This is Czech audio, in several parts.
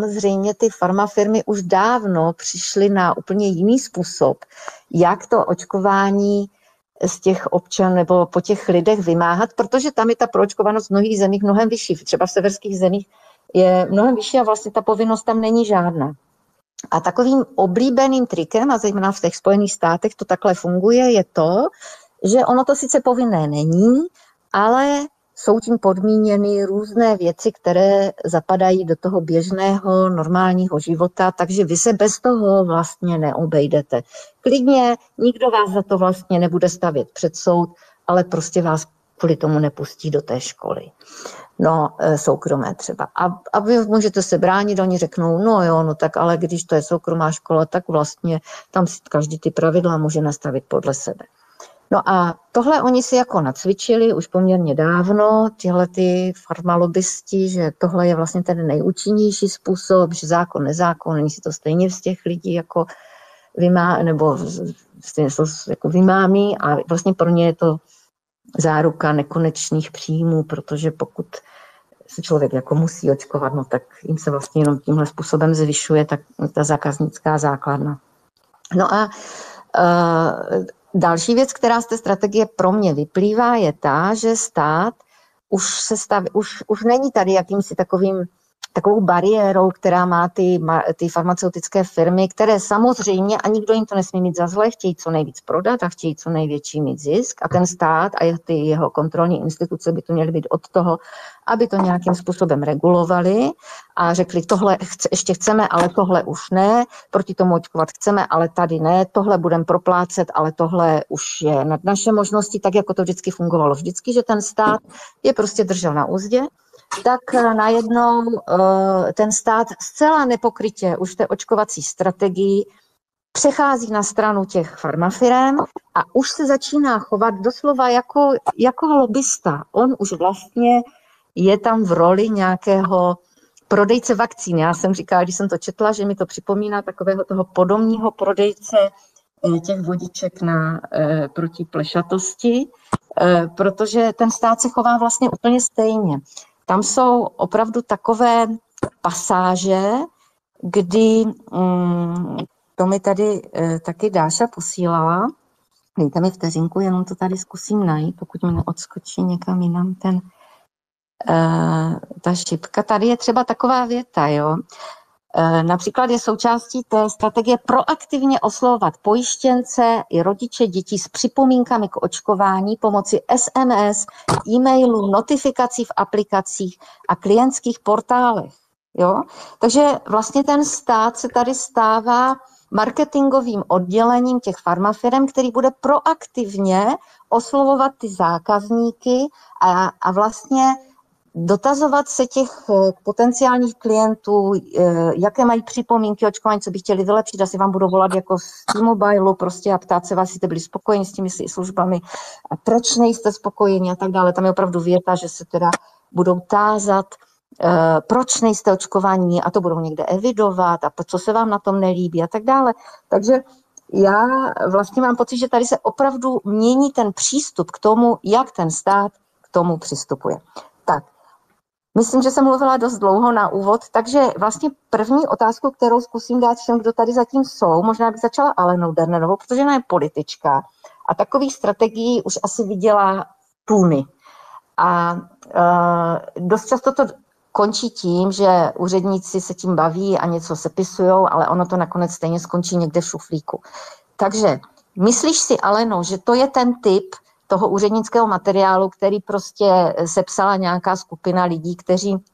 zřejmě ty farmafirmy už dávno přišly na úplně jiný způsob, jak to očkování z těch občanů nebo po těch lidech vymáhat, protože tam je ta proočkovanost v mnohých zemích mnohem vyšší. Třeba v severských zemích je mnohem vyšší a vlastně ta povinnost tam není žádná. A takovým oblíbeným trikem, a zejména v těch Spojených státech to takhle funguje, je to, že ono to sice povinné není, ale jsou tím podmíněny různé věci, které zapadají do toho běžného, normálního života, takže vy se bez toho vlastně neobejdete. Klidně nikdo vás za to vlastně nebude stavět před soud, ale prostě vás kvůli tomu nepustí do té školy. No, soukromé třeba. A vy můžete se bránit, oni řeknou, no jo, no tak ale když to je soukromá škola, tak vlastně tam si každý ty pravidla může nastavit podle sebe. No a tohle oni si jako nacvičili už poměrně dávno, tyhle ty farmalobbysti, že tohle je vlastně ten nejúčinnější způsob, že zákon, nezákon, oni si to stejně z těch lidí jako jako vymámí a vlastně pro ně je to záruka nekonečných příjmů, protože pokud se člověk jako musí očkovat, no tak jim se vlastně jenom tímhle způsobem zvyšuje ta zákaznická základna. No a další věc, která z té strategie pro mě vyplývá, je ta, že stát už není tady jakýmsi takovou bariérou, která má ty farmaceutické firmy, které samozřejmě, a nikdo jim to nesmí mít za zlé, chtějí co nejvíc prodat a chtějí co největší mít zisk a ten stát a ty jeho kontrolní instituce by to měly být od toho, aby to nějakým způsobem regulovali a řekli, tohle ještě chceme, ale tohle už ne, proti tomu očkovat chceme, ale tady ne, tohle budeme proplácet, ale tohle už je nad naše možnosti, tak jako to vždycky fungovalo vždycky, že ten stát je prostě držel na uzdě, tak najednou ten stát zcela nepokrytě už v té očkovací strategii přechází na stranu těch farmafirem a už se začíná chovat doslova jako lobista. On už vlastně je tam v roli nějakého prodejce vakcín. Já jsem říkala, když jsem to četla, že mi to připomíná takového toho podomního prodejce těch vodiček proti plešatosti, protože ten stát se chová vlastně úplně stejně. Tam jsou opravdu takové pasáže, kdy to mi tady taky Dáša posílala. Dejte mi vteřinku, jenom to tady zkusím najít, pokud mi neodskočí někam jinam ta šipka. Tady je třeba taková věta, jo. Například je součástí té strategie proaktivně oslovovat pojištěnce i rodiče dětí s připomínkami k očkování pomocí SMS, e-mailu, notifikací v aplikacích a klientských portálech. Jo? Takže vlastně ten stát se tady stává marketingovým oddělením těch farmafirem, který bude proaktivně oslovovat ty zákazníky a vlastně dotazovat se těch potenciálních klientů, jaké mají připomínky očkování, co by chtěli vylepšit, asi vám budou volat jako z T-Mobileu prostě a ptát se vás, jestli jste byli spokojeni s těmi službami a proč nejste spokojeni a tak dále. Tam je opravdu věta, že se teda budou tázat, proč nejste očkovaní a to budou někde evidovat a co se vám na tom nelíbí a tak dále. Takže já vlastně mám pocit, že tady se opravdu mění ten přístup k tomu, jak ten stát k tomu přistupuje. Tak. Myslím, že jsem mluvila dost dlouho na úvod, takže vlastně první otázku, kterou zkusím dát všem, kdo tady zatím jsou, možná bych začala Alenou Dernerovou, protože ona je politička a takových strategií už asi viděla tuny. A dost často to končí tím, že úředníci se tím baví a něco sepisujou, ale ono to nakonec stejně skončí někde v šuflíku. Takže myslíš si, Aleno, že to je ten typ toho úřednického materiálu, který prostě sepsala nějaká skupina lidí, kteří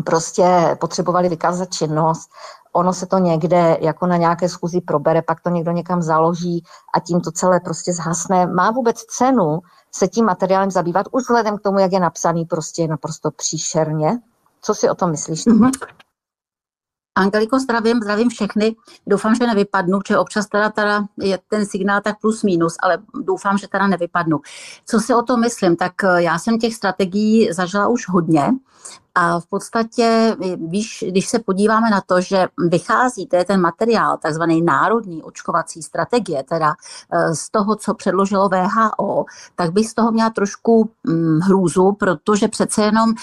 prostě potřebovali vykázat činnost, ono se to někde jako na nějaké schůzi probere, pak to někdo někam založí a tím to celé prostě zhasne. Má vůbec cenu se tím materiálem zabývat, už vzhledem k tomu, jak je napsaný, prostě naprosto příšerně? Co si o tom myslíš? Mm-hmm. Angeliko, zdravím všechny. Doufám, že nevypadnu, že občas teda je ten signál tak plus minus, ale doufám, že teda nevypadnu. Co si o tom myslím? Tak já jsem těch strategií zažila už hodně. A v podstatě, víš, když se podíváme na to, že vychází, to je ten materiál, takzvaný národní očkovací strategie, teda z toho, co předložilo WHO, tak bych z toho měla trošku hrůzu, protože přece jenom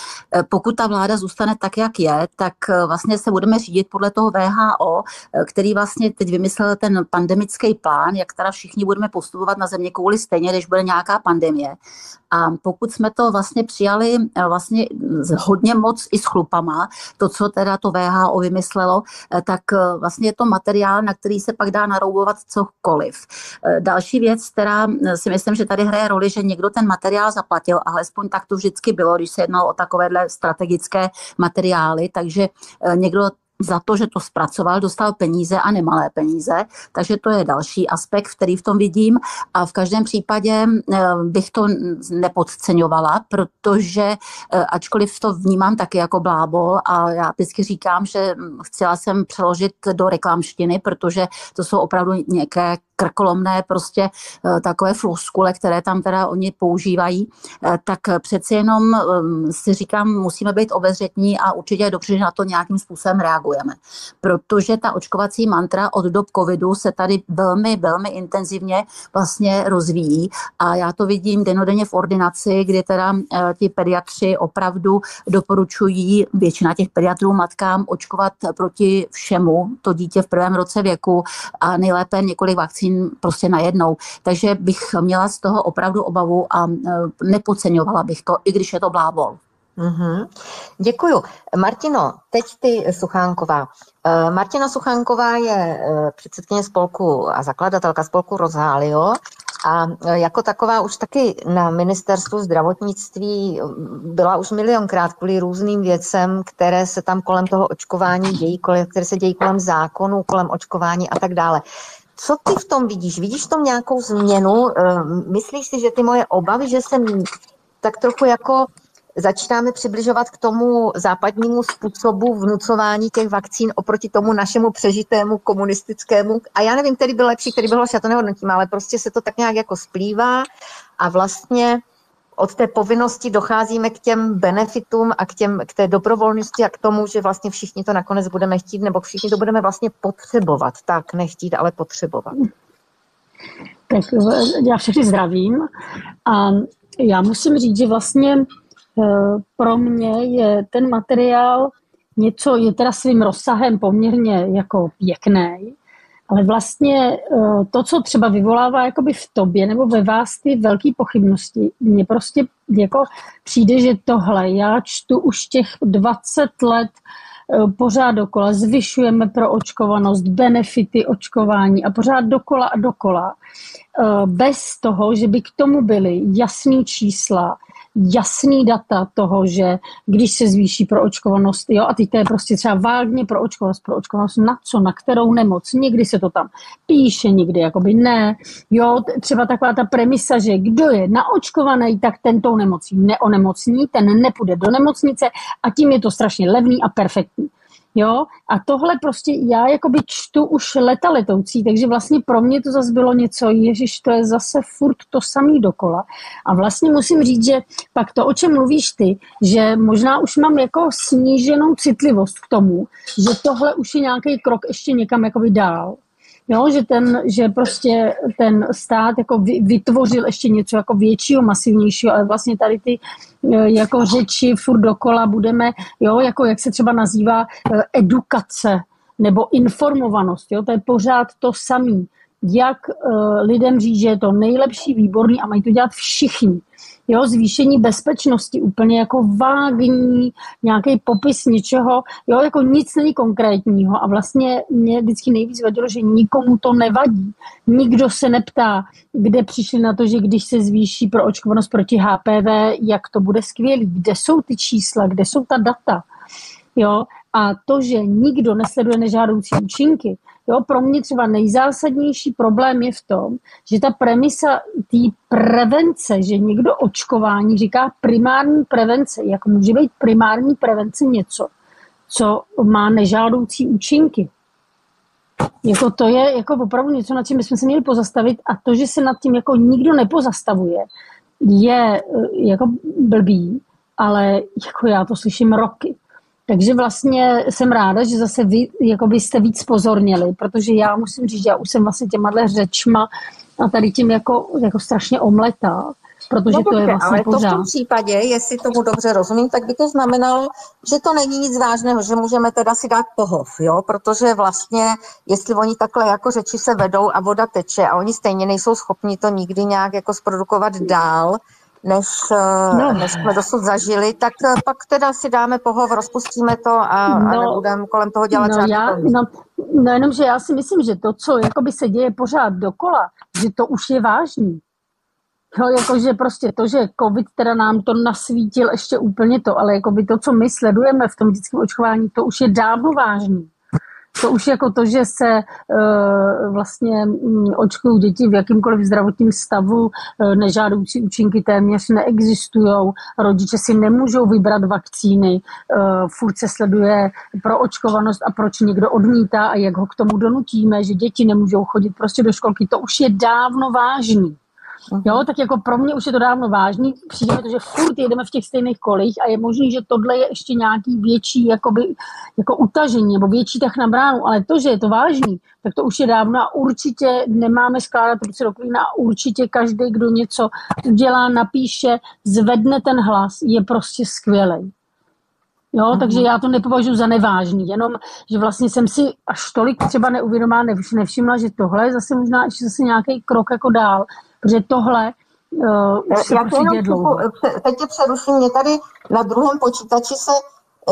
pokud ta vláda zůstane tak, jak je, tak vlastně se budeme řídit podle toho WHO, který vlastně teď vymyslel ten pandemický plán, jak teda všichni budeme postupovat na zeměkouli stejně, když bude nějaká pandemie. A pokud jsme to vlastně přijali vlastně hodně moc i s chlupama, to, co teda to WHO vymyslelo, tak vlastně je to materiál, na který se pak dá naroubovat cokoliv. Další věc, která si myslím, že tady hraje roli, že někdo ten materiál zaplatil, alespoň tak to vždycky bylo, když se jednalo o takovéhle strategické materiály, takže někdo za to, že to zpracoval, dostal peníze a nemalé peníze, takže to je další aspekt, který v tom vidím a v každém případě bych to nepodceňovala, protože ačkoliv to vnímám taky jako blábol a já vždycky říkám, že chtěla jsem přeložit do reklamštiny, protože to jsou opravdu nějaké krkolomné prostě takové floskule, které tam teda oni používají, tak přeci jenom si říkám, musíme být obezřetní a určitě je dobře, že na to nějakým způsobem reagujeme. Protože ta očkovací mantra od dob covidu se tady velmi, velmi intenzivně vlastně rozvíjí a já to vidím dennodenně v ordinaci, kdy teda ti pediatři opravdu doporučují většina těch pediatrů matkám očkovat proti všemu to dítě v prvém roce věku a nejlépe několik vakcín prostě najednou. Takže bych měla z toho opravdu obavu a nepodceňovala bych to, i když je to blábol. Mm-hmm. Děkuju. Martino, teď ty Suchánková. Martina Suchánková je předsedkyně spolku a zakladatelka spolku Rozhálio a jako taková už taky na ministerstvu zdravotnictví byla už milionkrát kvůli různým věcem, které se tam kolem toho očkování dějí, které se dějí kolem zákonů, kolem očkování a tak dále. Co ty v tom vidíš? Vidíš v tom nějakou změnu? Myslíš si, že ty moje obavy, že se tak trochu jako začínáme přibližovat k tomu západnímu způsobu vnucování těch vakcín oproti tomu našemu přežitému komunistickému? A já nevím, který byl lepší, který byl horší, já to nehodnotím, ale prostě se to tak nějak jako splývá a vlastně od té povinnosti docházíme k těm benefitům a k té dobrovolnosti a k tomu, že vlastně všichni to nakonec budeme chtít, nebo všichni to budeme vlastně potřebovat. Tak, nechtít, ale potřebovat. Tak já všechny zdravím a já musím říct, že vlastně pro mě je ten materiál něco, je teda svým rozsahem poměrně jako pěkný, ale vlastně to, co třeba vyvolává jakoby v tobě nebo ve vás ty velké pochybnosti, mně prostě jako přijde, že tohle já čtu už těch 20 let pořád dokola, zvyšujeme pro očkovanost, benefity očkování a pořád dokola a dokola. Bez toho, že by k tomu byly jasný čísla, jasný data toho, že když se zvýší proočkovanost, jo, a teď to je prostě třeba vágně proočkovanost na co, na kterou nemoc, někdy se to tam píše, někdy jakoby ne, jo, třeba taková ta premisa, že kdo je naočkovaný, tak ten tou nemocí neonemocní, ten nepůjde do nemocnice a tím je to strašně levný a perfektní. Jo, a tohle prostě já jakoby čtu už leta letoucí, takže vlastně pro mě to zase bylo něco, ježiš, to je zase furt to samý dokola. A vlastně musím říct, že pak to, o čem mluvíš ty, že možná už mám jako sníženou citlivost k tomu, že tohle už je nějaký krok ještě někam jakoby dál. Jo, že prostě ten stát jako vytvořil ještě něco jako většího, masivnějšího, ale vlastně tady ty jako řeči furt dokola budeme, jo, jako jak se třeba nazývá edukace nebo informovanost, jo, to je pořád to samé. Jak lidem říct, že je to nejlepší, výborný a mají to dělat všichni. Jo, zvýšení bezpečnosti, úplně jako vágní, nějaký popis něčeho, jo, jako nic není konkrétního a vlastně mě vždycky nejvíc vadilo, že nikomu to nevadí. Nikdo se neptá, kde přišli na to, že když se zvýší proočkovanost proti HPV, jak to bude skvělý, kde jsou ty čísla, kde jsou ta data, jo, a to, že nikdo nesleduje nežádoucí účinky, jo, pro mě třeba nejzásadnější problém je v tom, že ta premisa té prevence, že někdo očkování říká primární prevence, jak může být primární prevence něco, co má nežádoucí účinky. Jako to je jako opravdu něco, nad čím bychom se měli pozastavit a to, že se nad tím jako nikdo nepozastavuje, je jako blbý. Jo, ale jako já to slyším roky. Takže vlastně jsem ráda, že zase vy jste víc pozorněli, protože já musím říct, že já už jsem vlastně těma řečma a tady tím jako strašně omletá, protože to je vlastně ale pořád. To v tom případě, jestli tomu dobře rozumím, tak by to znamenalo, že to není nic vážného, že můžeme teda si dát pohov, jo, protože vlastně, jestli oni takhle jako řeči se vedou a voda teče a oni stejně nejsou schopni to nikdy nějak jako zprodukovat dál, než jsme dosud zažili, tak pak teda si dáme pohov, rozpustíme to a nebudeme kolem toho dělat žádný. No jenomže já si myslím, že to, co jakoby se děje pořád dokola, že to už je vážný. No, jakože prostě to, že covid teda nám to nasvítil ještě úplně to, ale jakoby to, co my sledujeme v tom dětském očkování, to už je dávno vážný. To už jako to, že se vlastně očkují děti v jakýmkoliv zdravotním stavu, nežádoucí účinky téměř neexistují, rodiče si nemůžou vybrat vakcíny, furt se sleduje proočkovanost a proč někdo odmítá a jak ho k tomu donutíme, že děti nemůžou chodit prostě do školky, to už je dávno vážný. Jo, tak jako pro mě už je to dávno vážný, přijde mi to, že furt jedeme v těch stejných kolích a je možný, že tohle je ještě nějaký větší jako utažení nebo větší tah na bránu, ale to, že je to vážný, tak to už je dávno a určitě nemáme skládat ruce do klína a určitě každý, kdo něco udělá, napíše, zvedne ten hlas, je prostě skvělej. Jo, takže já to nepovažuji za nevážný, jenom, že vlastně jsem si až tolik třeba neuvědomila, nevšimla, že tohle je zase možná ještě zase nějaký krok jako dál, protože tohle už se prostě děje dlouho. Teď tě přeruším, mě tady na druhém počítači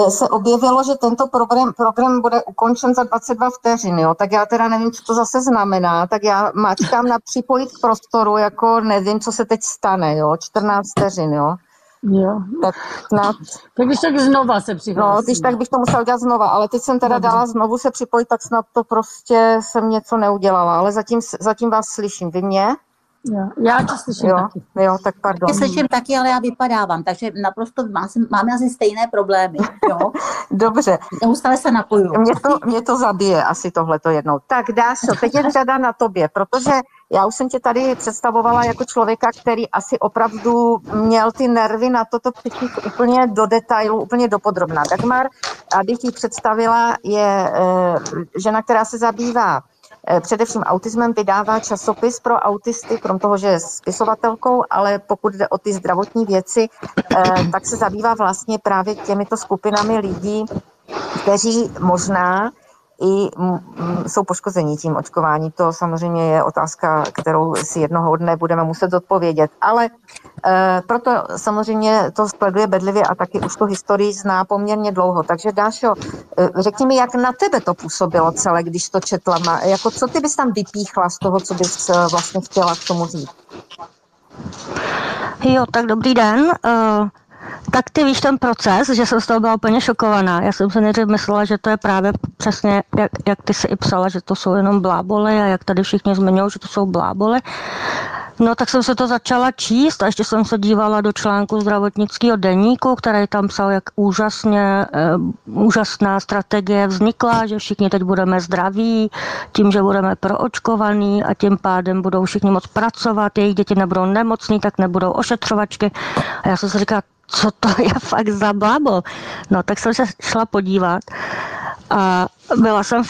se objevilo, že tento program bude ukončen za 22 vteřin, jo? Tak já teda nevím, co to zase znamená, tak já mačkám na připojit k prostoru, jako nevím, co se teď stane, jo? 14 vteřin, jo? Jo. Tak když tak znova se přihlásím. No, když tak bych to musela udělat znova, ale teď jsem teda dala znovu se připojit, tak snad to prostě jsem něco neudělala, ale zatím vás slyším. Vy mě? Jo, já tě slyším taky. Jo, tak pardon. Já slyším taky, ale já vypadávám, takže naprosto máme asi stejné problémy. Jo? Dobře. Neustále se napojuju. Mě to zabije asi tohleto jednou. Tak Dášo, teď je řada na tobě, protože já už jsem tě tady představovala jako člověka, který asi opravdu měl ty nervy na toto přijít úplně do detailu, úplně dopodrobná. Dagmar, abych ji představila, je žena, která se zabývá především autismem, vydává časopis pro autisty, krom toho, že je spisovatelkou, ale pokud jde o ty zdravotní věci, tak se zabývá vlastně právě těmito skupinami lidí, kteří možná i jsou poškození tím očkování. To samozřejmě je otázka, kterou si jednoho dne budeme muset zodpovědět. Ale proto samozřejmě to sleduje bedlivě a taky už tu historii zná poměrně dlouho. Takže Dášo, řekni mi, jak na tebe to působilo celé, když to četla. Jako, co ty bys tam vypíchla z toho, co bys vlastně chtěla k tomu říct? Jo, tak dobrý den. Tak ty víš ten proces, že jsem z toho byla úplně šokovaná. Já jsem se nejdřív myslela, že to je právě přesně, jak ty si i psala, že to jsou jenom bláboly a jak tady všichni zmiňují, že to jsou bláboly. No tak jsem se to začala číst a ještě jsem se dívala do článku zdravotnického deníku, který tam psal, jak úžasná strategie vznikla, že všichni teď budeme zdraví, tím, že budeme proočkovaní a tím pádem budou všichni moc pracovat, jejich děti nebudou nemocní, tak nebudou ošetřovačky. A já jsem si říkala, co to je fakt za blábol. No tak jsem se šla podívat a byla jsem,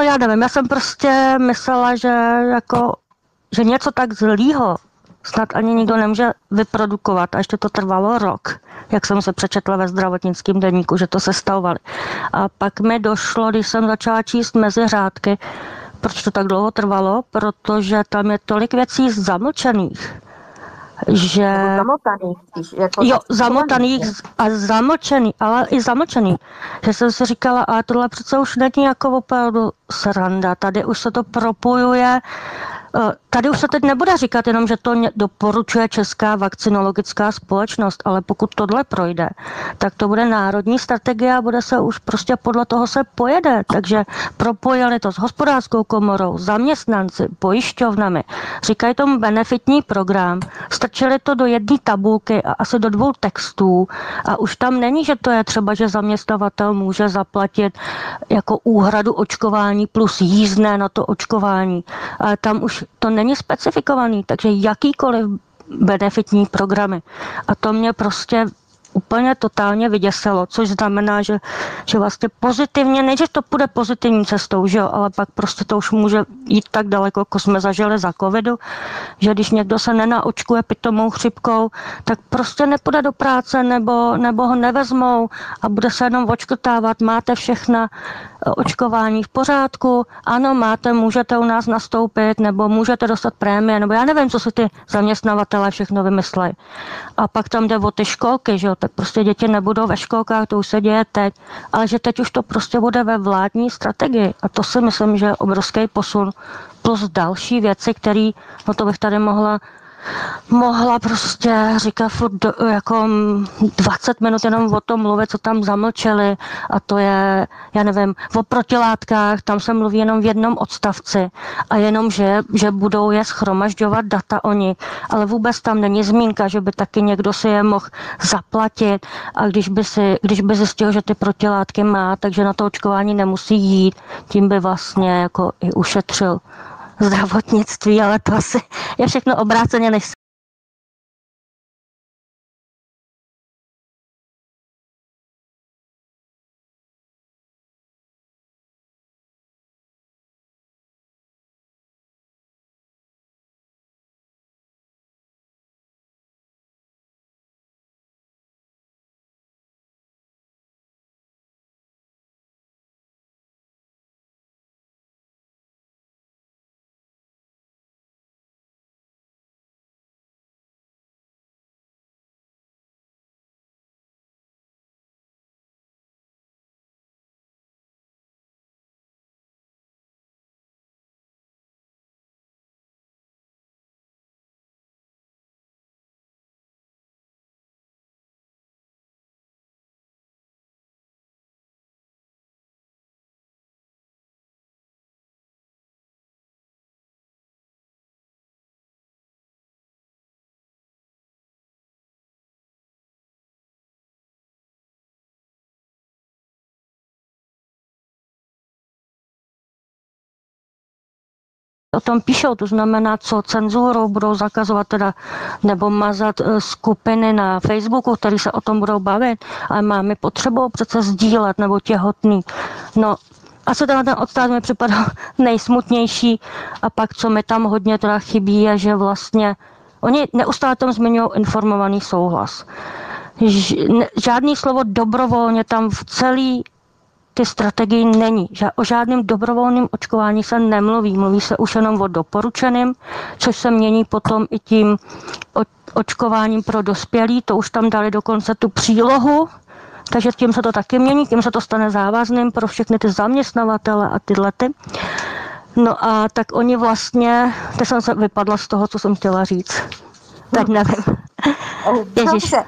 já nevím, já jsem prostě myslela, že něco tak zlýho snad ani nikdo nemůže vyprodukovat. A ještě to trvalo rok, jak jsem se přečetla ve zdravotnickém deníku, že to sestavovali. A pak mi došlo, když jsem začala číst mezi řádky, proč to tak dlouho trvalo, protože tam je tolik věcí zamlčených, že... Zamotaných a zamlčený, ale i zamlčený. Že jsem si říkala, a tohle přece už není jako opravdu sranda, tady už se to propojuje. Tady už se teď nebude říkat jenom, že to doporučuje Česká vakcinologická společnost, ale pokud tohle projde, tak to bude národní strategie a bude se už prostě podle toho se pojede. Takže propojili to s hospodářskou komorou, zaměstnanci, pojišťovnami, říkají tomu benefitní program, strčili to do jedné tabulky a asi do 2 textů a už tam není, že to je třeba, že zaměstnavatel může zaplatit jako úhradu očkování plus jízdné na to očkování. Ale tam už to není specifikovaný, takže jakýkoliv benefitní programy. A to mě prostě úplně totálně vyděsilo, což znamená, že vlastně pozitivně, ne, že to půjde pozitivní cestou, že jo, ale pak prostě to už může jít tak daleko, jako jsme zažili za covidu, že když někdo se nenaočkuje pitomou chřipkou, tak prostě nepůjde do práce nebo ho nevezmou a bude se jenom očkrtávat, máte všechna očkování v pořádku, ano, můžete u nás nastoupit, nebo můžete dostat prémie, nebo já nevím, co si ty zaměstnavatelé všechno vymyslejí. A pak tam jde o ty školky, že jo, tak prostě děti nebudou ve školkách, to už se děje teď, ale že teď už to prostě bude ve vládní strategii a to si myslím, že je obrovský posun plus další věci, které, no to bych tady mohla prostě říkat furt jako 20 minut jenom o tom mluvit, co tam zamlčeli a to je, já nevím, o protilátkách, tam se mluví jenom v jednom odstavci a jenom, že budou je schromažďovat data oni, ale vůbec tam není zmínka, že by taky někdo si je mohl zaplatit a když by zjistil, že ty protilátky má, takže na to očkování nemusí jít, tím by vlastně jako i ušetřil zdravotnictví, ale to asi je všechno obráceně než o tom píšou, to znamená, co cenzurou budou zakazovat teda, nebo mazat skupiny na Facebooku, které se o tom budou bavit, ale máme potřebu přece sdílet, nebo těhotný. No, asi ten odstát mi připadal nejsmutnější a pak, co mi tam hodně teda chybí, je, že vlastně oni neustále tam zmiňují informovaný souhlas. Žádný slovo dobrovolně tam v celý ty strategii není. O žádném dobrovolném očkování se nemluví. Mluví se už jenom o doporučeném, což se mění potom i tím očkováním pro dospělí. To už tam dali dokonce tu přílohu, takže tím se to taky mění, tím se to stane závazným pro všechny ty zaměstnavatele a tyhle ty. No a tak oni vlastně, teď jsem se vypadla z toho, co jsem chtěla říct. Tak nevím. Dobře,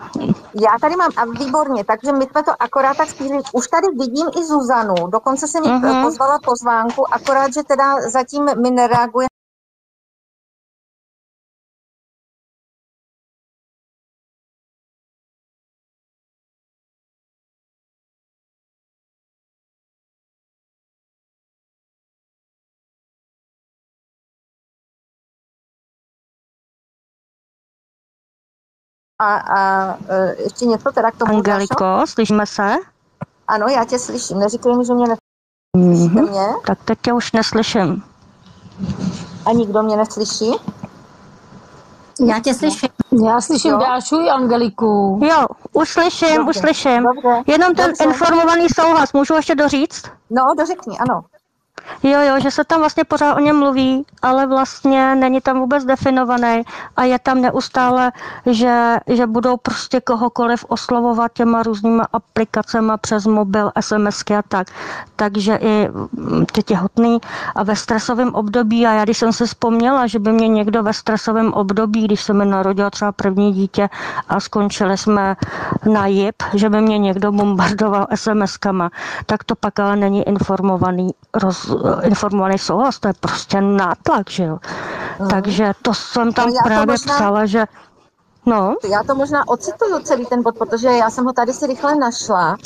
já tady mám, a výborně, takže my jsme to akorát tak stihli. Už tady vidím i Zuzanu, dokonce se mi pozvala pozvánku, akorát, že teda zatím mi nereaguje. A ještě něco teda k tomu. Angeliko, slyšíme se? Ano, já tě slyším. Neříkej mi, že mě neslyšíte mě. Tak teď tě už neslyším. A nikdo mě neslyší? Já tě slyším. Já slyším Dášu i Angeliku. Jo, už slyším. Dobře. Jenom ten informovaný souhlas, můžu ještě doříct? No, dořekni, ano. Jo, že se tam vlastně pořád o něm mluví, ale vlastně není tam vůbec definovaný a je tam neustále, že budou prostě kohokoliv oslovovat těma různýma aplikacemi přes mobil, SMSky a tak. Takže i ty těhotný a ve stresovém období, a já když jsem si vzpomněla, že by mě někdo ve stresovém období, když se mi narodilo třeba první dítě a skončili jsme na JIP, že by mě někdo bombardoval SMSkama, tak to pak ale není informovaný souhlas, to je prostě nátlak, že jo. Takže to jsem tam právě psala, že no. Já to možná ocituju celý ten bod, protože já jsem ho tady si rychle našla,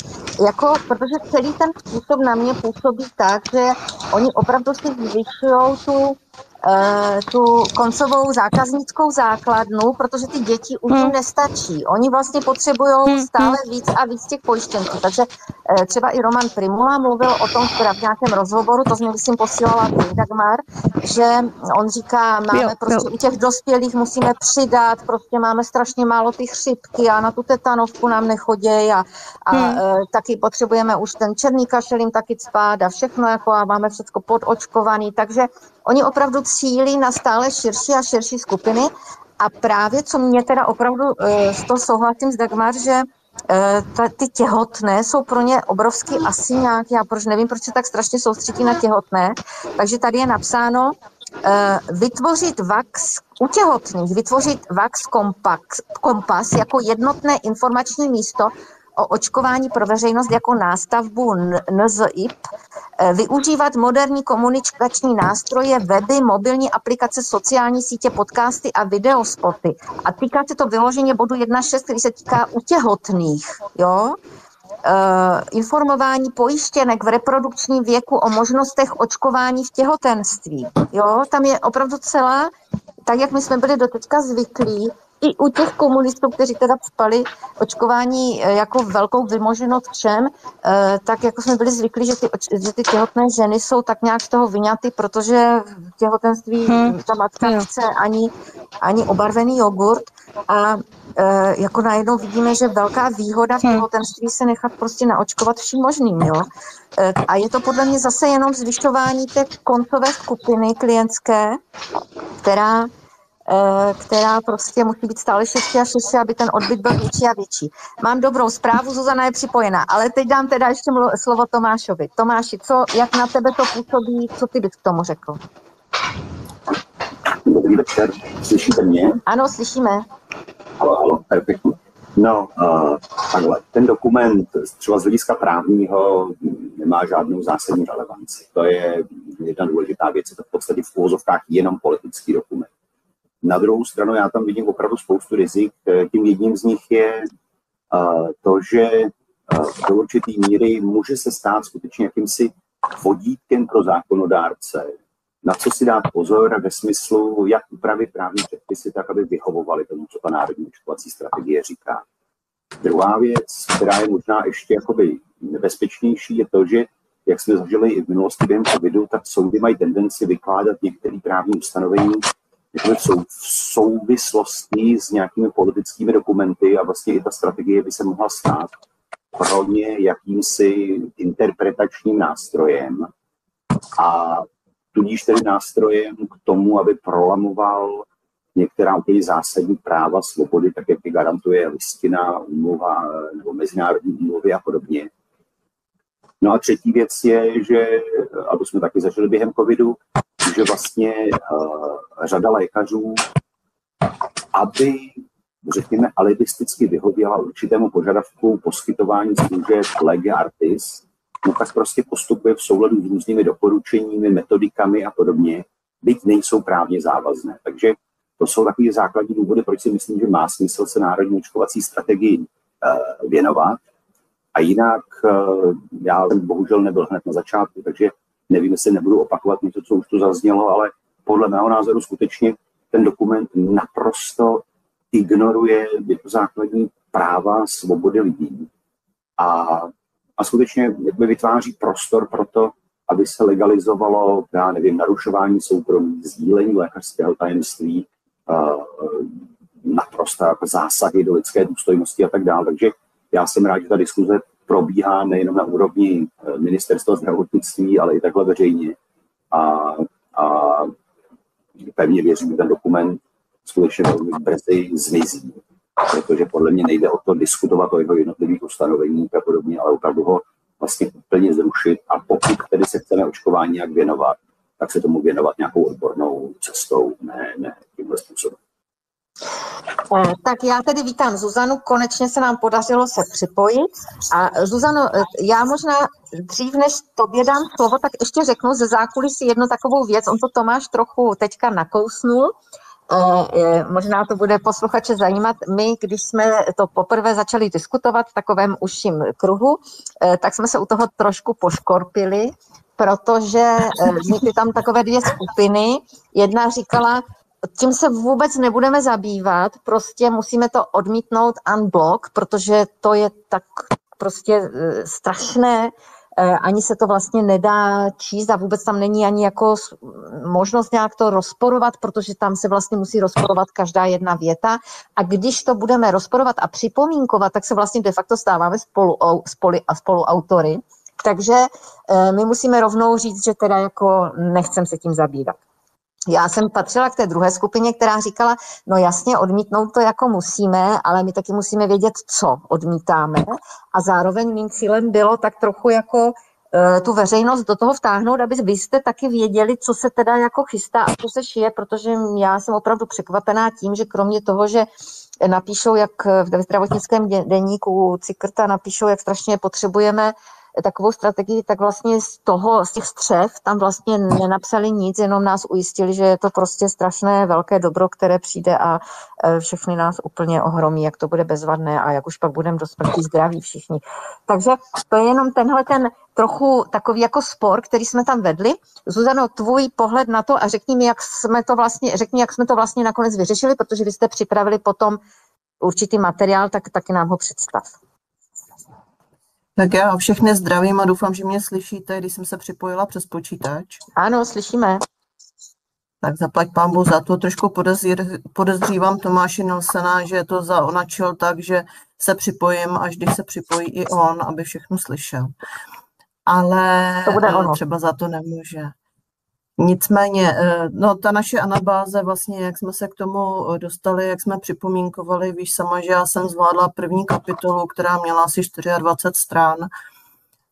protože celý ten způsob na mě působí tak, že oni opravdu si zvyšují tu tu koncovou zákaznickou základnu, protože ty děti už jim nestačí. Oni vlastně potřebují stále víc a víc těch pojištěnců. Takže třeba i Roman Primula mluvil o tom v nějakém rozhovoru, to jsme myslím posílala ty, Dagmar, že on říká, máme prostě u těch dospělých musíme přidat, prostě máme strašně málo ty chřipky a na tu tetanovku nám nechodí a taky potřebujeme už ten černý kašel jim taky cpát a všechno jako a máme všechno podočkovaný, takže oni opravdu cílí na stále širší a širší skupiny a právě, co mě teda opravdu s toho souhlasím s Dagmar, že ty těhotné jsou pro ně obrovský asi nějaký, já nevím, proč se tak strašně soustředí na těhotné, takže tady je napsáno vytvořit VAX u těhotných, vytvořit VAX Kompas jako jednotné informační místo o očkování pro veřejnost jako nástavbu NZIP, využívat moderní komunikační nástroje, weby, mobilní aplikace, sociální sítě, podcasty a videospoty. A týká se to vyloženě bodu 1.6, který se týká u těhotných. Jo? Informování pojištěnek v reprodukčním věku o možnostech očkování v těhotenství. Jo? Tam je opravdu celá, tak jak my jsme byli doteďka zvyklí, i u těch komunistů, kteří teda spali očkování jako velkou vymoženost všem, tak jako jsme byli zvyklí, že ty těhotné ženy jsou tak nějak z toho vyňaty, protože v těhotenství ta matka nechce ani obarvený jogurt a jako najednou vidíme, že velká výhoda v těhotenství se nechat prostě naočkovat vším možným, jo. A je to podle mě zase jenom zvyšování té koncové skupiny klientské, která prostě musí být stále širší a širší, aby ten odbyt byl větší a větší. Mám dobrou zprávu, Zuzana je připojená, ale teď dám teda ještě slovo Tomášovi. Tomáši, jak na tebe to působí, co ty bys k tomu řekl? Dobrý večer, slyšíte mě? Ano, slyšíme. Halo, perfektně. No, takhle, ten dokument třeba z hlediska právního nemá žádnou zásadní relevanci. To je jedna důležitá věc, je to v podstatě v uvozovkách jenom politický dokument. Na druhou stranu já tam vidím opravdu spoustu rizik. Tím jedním z nich je to, že do určitý míry může se stát skutečně jakýmsi vodítkem pro zákonodárce, na co si dát pozor ve smyslu, jak upravit právní předpisy tak, aby vyhovovaly tomu, co ta národní očkovací strategie říká. Druhá věc, která je možná ještě jakoby nebezpečnější, je to, že jak jsme zažili i v minulosti během covidu, tak soudy mají tendenci vykládat některé právní ustanovení v souvislosti s nějakými politickými dokumenty a vlastně i ta strategie by se mohla stát pro ně jakýmsi interpretačním nástrojem a tudíž tedy nástrojem k tomu, aby prolamoval některá úplně zásadní práva, svobody, tak jak je garantuje listina, úmluva nebo mezinárodní úmluvy a podobně. No a třetí věc je, že, a to jsme taky zažili během covidu, že vlastně řada lékařů, aby, řekněme, alibisticky vyhověla určitému požadavku poskytování služeb lege artis, no tak prostě postupuje v souladu s různými doporučeními, metodikami a podobně, byť nejsou právně závazné. Takže to jsou takové základní důvody, proč si myslím, že má smysl se národní očkovací strategii věnovat. A jinak já bohužel nebyl hned na začátku, takže nevím, jestli nebudu opakovat něco, co už tu zaznělo, ale podle mého názoru skutečně ten dokument naprosto ignoruje základní práva, svobody lidí. A skutečně vytváří prostor pro to, aby se legalizovalo, já nevím, narušování soukromí, sdílení lékařského tajemství, naprosto jako zásahy do lidské důstojnosti a tak dále. Takže já jsem rád, že ta diskuze probíhá nejenom na úrovni ministerstva zdravotnictví, ale i takhle veřejně. A pevně věřím, že ten dokument skutečně velmi brzy zmizí, protože podle mě nejde o to diskutovat o jeho jednotlivých ustanoveních a podobně, ale opravdu ho vlastně úplně zrušit a pokud tedy se chceme očkování nějak věnovat, tak se tomu věnovat nějakou odbornou cestou, ne tímhle způsobem. Tak já tedy vítám Zuzanu, konečně se nám podařilo se připojit. A Zuzano, já možná dřív, než tobě dám slovo, tak ještě řeknu ze zákulisí jednu takovou věc, on to Tomáš trochu teďka nakousnul. Možná to bude posluchače zajímat. My, když jsme to poprvé začali diskutovat v takovém užším kruhu, tak jsme se u toho trošku poškorpili, protože vznikly tam takové dvě skupiny. Jedna říkala, tím se vůbec nebudeme zabývat, prostě musíme to odmítnout unblock, protože to je tak prostě strašné, ani se to vlastně nedá číst a vůbec tam není ani jako možnost nějak to rozporovat, protože tam se vlastně musí rozporovat každá jedna věta a když to budeme rozporovat a připomínkovat, tak se vlastně de facto stáváme spoluautory. Takže my musíme rovnou říct, že teda jako nechcem se tím zabývat. Já jsem patřila k té druhé skupině, která říkala, no jasně, odmítnout to jako musíme, ale my taky musíme vědět, co odmítáme. A zároveň mým cílem bylo tak trochu jako tu veřejnost do toho vtáhnout, aby vy jste taky věděli, co se teda jako chystá a co se šije, protože já jsem opravdu překvapená tím, že kromě toho, že napíšou, jak ve zdravotnickém deníku Cikrta napíšou, jak strašně potřebujeme takovou strategii, tak vlastně z těch střev tam vlastně nenapsali nic, jenom nás ujistili, že je to prostě strašné velké dobro, které přijde a všechny nás úplně ohromí, jak to bude bezvadné a jak už pak budeme do smrti zdraví všichni. Takže to je jenom tenhle ten trochu takový jako spor, který jsme tam vedli. Zuzano, tvůj pohled na to a řekni, jak jsme to vlastně nakonec vyřešili, protože vy jste připravili potom určitý materiál, tak taky nám ho představ. Tak já všechny zdravím a doufám, že mě slyšíte, když jsem se připojila přes počítač. Ano, slyšíme. Tak zaplať pánbůh za to. Trošku podezřívám Tomáše Nilsena, že to zaonačil tak, že se připojím, až když se připojí i on, aby všechno slyšel. Ale třeba za to nemůže. Nicméně, no ta naše anabáze vlastně, jak jsme se k tomu dostali, jak jsme připomínkovali, víš sama, že já jsem zvládla první kapitolu, která měla asi 24 stran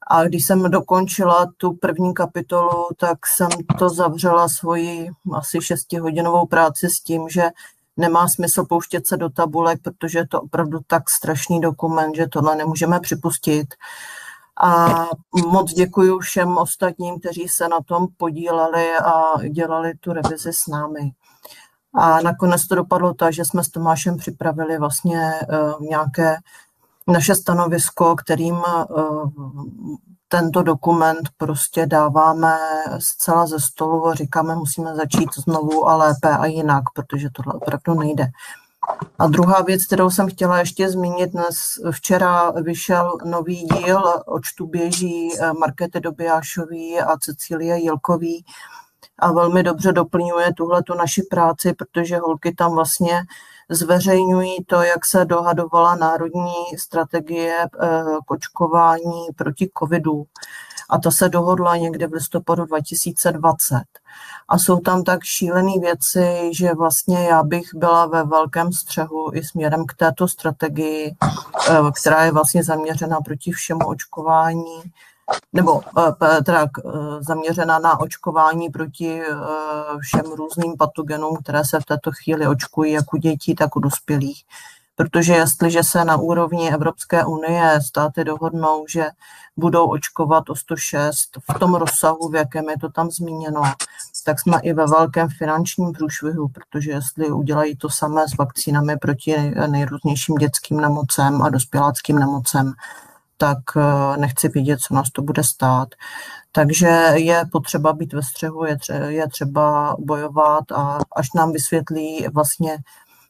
a když jsem dokončila tu první kapitolu, tak jsem to zavřela svoji asi 6hodinovou práci s tím, že nemá smysl pouštět se do tabulek, protože je to opravdu tak strašný dokument, že tohle nemůžeme připustit. A moc děkuji všem ostatním, kteří se na tom podíleli a dělali tu revizi s námi. A nakonec to dopadlo tak, že jsme s Tomášem připravili vlastně nějaké naše stanovisko, kterým tento dokument prostě dáváme zcela ze stolu a říkáme, musíme začít znovu a lépe a jinak, protože tohle opravdu nejde. A druhá věc, kterou jsem chtěla ještě zmínit, včera vyšel nový díl Očtu běží Markéty Dobijášový a Cecílie Jilkový a velmi dobře doplňuje tuhletu naši práci, protože holky tam vlastně zveřejňují to, jak se dohadovala národní strategie k očkování proti covidu. A to se dohodla někde v listopadu 2020. A jsou tam tak šílené věci, že vlastně já bych byla ve velkém střehu i směrem k této strategii, která je vlastně zaměřena proti všemu očkování, nebo teda zaměřena na očkování proti všem různým patogenům, které se v této chvíli očkují, jak u dětí, tak u dospělých. Protože jestliže se na úrovni Evropské unie státy dohodnou, že budou očkovat o 106 v tom rozsahu, v jakém je to tam zmíněno, tak jsme i ve velkém finančním průšvihu, protože jestli udělají to samé s vakcínami proti nejrůznějším dětským nemocem a dospěláckým nemocem, tak nechci vědět, co nás to bude stát. Takže je potřeba být ve střehu, je třeba bojovat a až nám vysvětlí vlastně,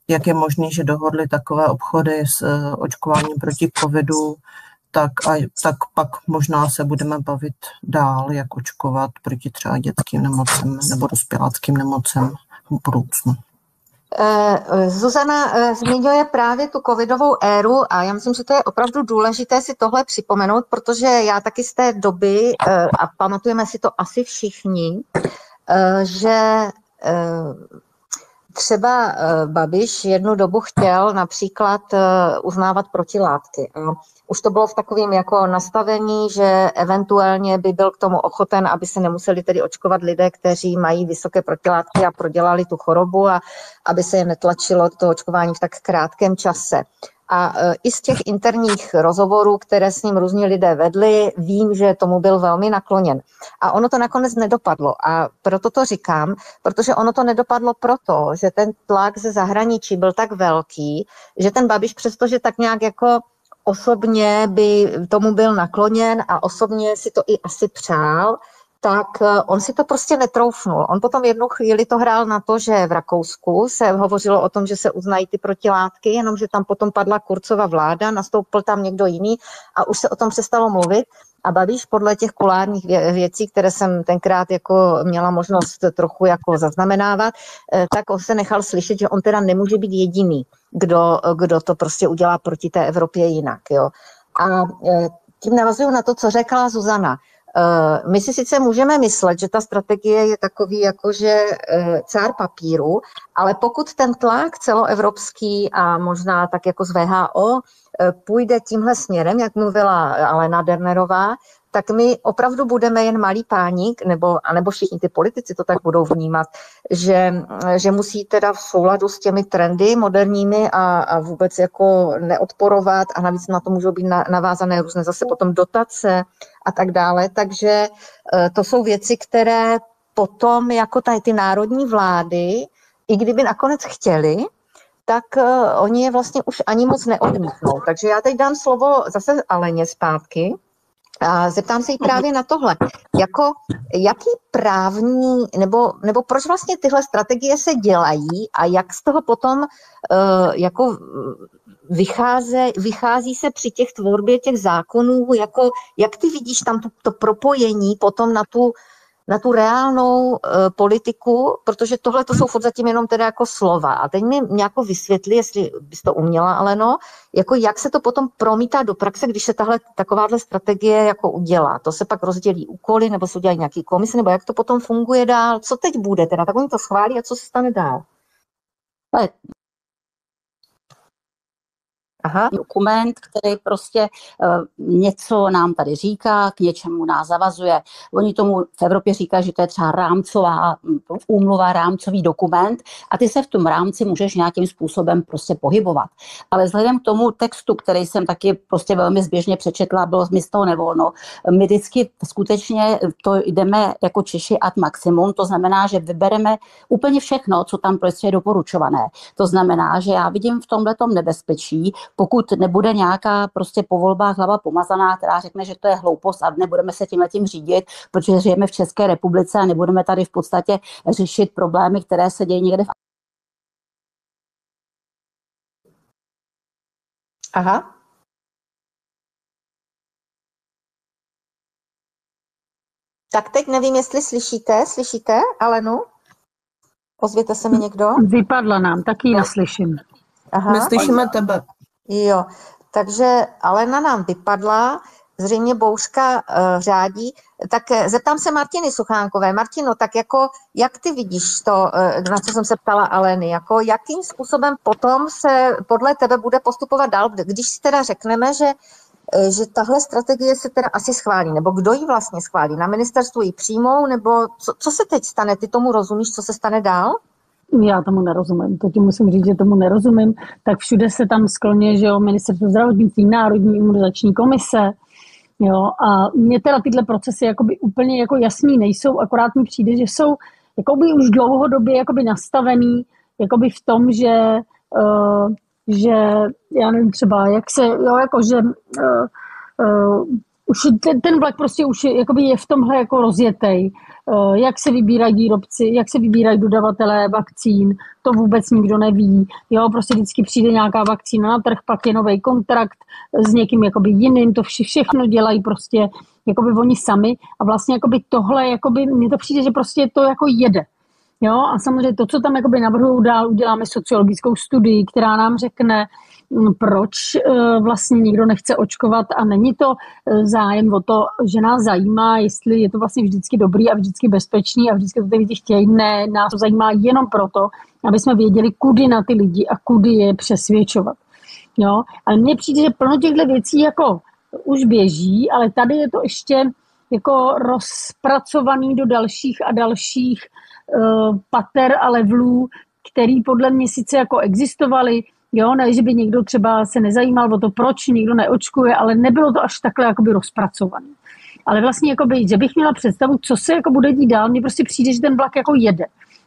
jak je možné, že dohodli takové obchody s očkováním proti covidu, tak pak možná se budeme bavit dál, jak očkovat proti třeba dětským nemocem nebo dospěláckým nemocem v budoucnu. Zuzana zmiňuje právě tu covidovou éru a já myslím, že to je opravdu důležité si tohle připomenout, protože já taky z té doby, a pamatujeme si to asi všichni, že třeba Babiš jednu dobu chtěl například uznávat protilátky. A už to bylo v takovém jako nastavení, že eventuálně by byl k tomu ochoten, aby se nemuseli tedy očkovat lidé, kteří mají vysoké protilátky a prodělali tu chorobu a aby se je netlačilo do toho očkování v tak krátkém čase. A i z těch interních rozhovorů, které s ním různí lidé vedli, vím, že tomu byl velmi nakloněn. A ono to nakonec nedopadlo. A proto to říkám, protože ono to nedopadlo proto, že ten tlak ze zahraničí byl tak velký, že ten Babiš, přestože tak nějak jako osobně by tomu byl nakloněn a osobně si to i asi přál, tak on si to prostě netroufnul. On potom jednu chvíli to hrál na to, že v Rakousku se hovořilo o tom, že se uznají ty protilátky, jenomže tam potom padla Kurzova vláda, nastoupil tam někdo jiný a už se o tom přestalo mluvit. A Babiš podle těch kulárních věcí, které jsem tenkrát jako měla možnost trochu jako zaznamenávat, tak on se nechal slyšet, že on teda nemůže být jediný, kdo to prostě udělá proti té Evropě jinak. Jo. A tím navazuju na to, co řekla Zuzana. My si sice můžeme myslet, že ta strategie je takový jakože cár papíru, ale pokud ten tlak celoevropský a možná tak jako z VHO půjde tímhle směrem, jak mluvila Alena Dernerová, tak my opravdu budeme jen malý páník, anebo všichni ty politici to tak budou vnímat, že musí teda v souladu s těmi trendy moderními a vůbec jako neodporovat a navíc na to můžou být navázané různé zase potom dotace a tak dále. Takže to jsou věci, které potom jako tady ty národní vlády, i kdyby nakonec chtěli, tak oni je vlastně už ani moc neodmítnou. Takže já teď dám slovo zase Aleně zpátky. A zeptám se jí právě na tohle. Jaký právní, nebo proč vlastně tyhle strategie se dělají a jak z toho potom vychází se při těch tvorbě těch zákonů, jak ty vidíš tam to propojení potom na tu reálnou politiku, protože tohle to jsou furt zatím jenom teda jako slova. A teď mi jako vysvětli, jestli bys to uměla, Aleno, jako jak se to potom promítá do praxe, když se takováhle strategie jako udělá. To se pak rozdělí úkoly, nebo se udělají nějaký komise, nebo jak to potom funguje dál. Co teď bude teda? Tak oni to schválí a co se stane dál? Aha. Dokument, který prostě něco nám tady říká, k něčemu nás zavazuje. Oni tomu v Evropě říkají, že to je třeba rámcová úmluva, rámcový dokument a ty se v tom rámci můžeš nějakým způsobem prostě pohybovat. Ale vzhledem k tomu textu, který jsem taky prostě velmi zběžně přečetla, bylo mi z toho nevolno, my vždycky skutečně to jdeme jako Češi ad maximum, to znamená, že vybereme úplně všechno, co tam prostě je doporučované. To znamená, že já vidím v tomhletom nebezpečí, pokud nebude nějaká prostě po volbách hlava pomazaná, která řekne, že to je hloupost a nebudeme se tímhletím řídit, protože žijeme v České republice a nebudeme tady v podstatě řešit problémy, které se dějí někde v... Aha. Tak teď nevím, jestli slyšíte, Alenu? Ozvěte se mi někdo? Vypadla nám, taky ji neslyším. Aha. My slyšíme tebe. Jo, takže Alena nám vypadla, zřejmě bouřka řádí. Tak zeptám se Martiny Suchánkové. Martino, tak jako, jak ty vidíš to, na co jsem se ptala Aleny, jako jakým způsobem potom se podle tebe bude postupovat dál, když si teda řekneme, že tahle strategie se teda asi schválí, nebo kdo ji vlastně schválí? Na ministerstvu ji přijmou, nebo co se teď stane? Ty tomu rozumíš, co se stane dál? Já tomu nerozumím, to ti musím říct, že tomu nerozumím. Tak všude se tam skloně, že jo, ministerstvo zdravotnictví, Národní imunizační komise, jo, a mně teda tyhle procesy jakoby úplně jako jasný nejsou, akorát mi přijde, že jsou jakoby už dlouhodobě jakoby nastavený jakoby v tom, že já nevím třeba, jak se, jo, jako že už ten vlak prostě už je v tomhle jako rozjetej. Jak se vybírají výrobci, jak se vybírají dodavatelé vakcín, to vůbec nikdo neví. Jo, prostě vždycky přijde nějaká vakcína na trh, pak je nový kontrakt s někým jakoby jiným, to všechno dělají prostě jakoby oni sami a vlastně jakoby tohle, jakoby mně to přijde, že prostě to jako jede. Jo, a samozřejmě to, co tam jakoby navrhují dál, uděláme sociologickou studii, která nám řekne, proč vlastně nikdo nechce očkovat a není to zájem o to, že nás zajímá, jestli je to vlastně vždycky dobrý a vždycky bezpečný a vždycky to ty lidi chtějí. Ne, nás to zajímá jenom proto, aby jsme věděli, kudy na ty lidi a kudy je přesvědčovat. Jo, ale mně přijde, že plno těchto věcí jako už běží, ale tady je to ještě jako rozpracovaný do dalších a dalších pater a levelů, který podle mě sice jako existovaly, Jo, ne, že by někdo třeba se nezajímal o to, proč někdo neočkuje, ale nebylo to až takhle jakoby rozpracované. Ale vlastně, jakoby, že bych měla představu, co se jako bude dít dál, mně prostě přijde, že ten vlak jako jede.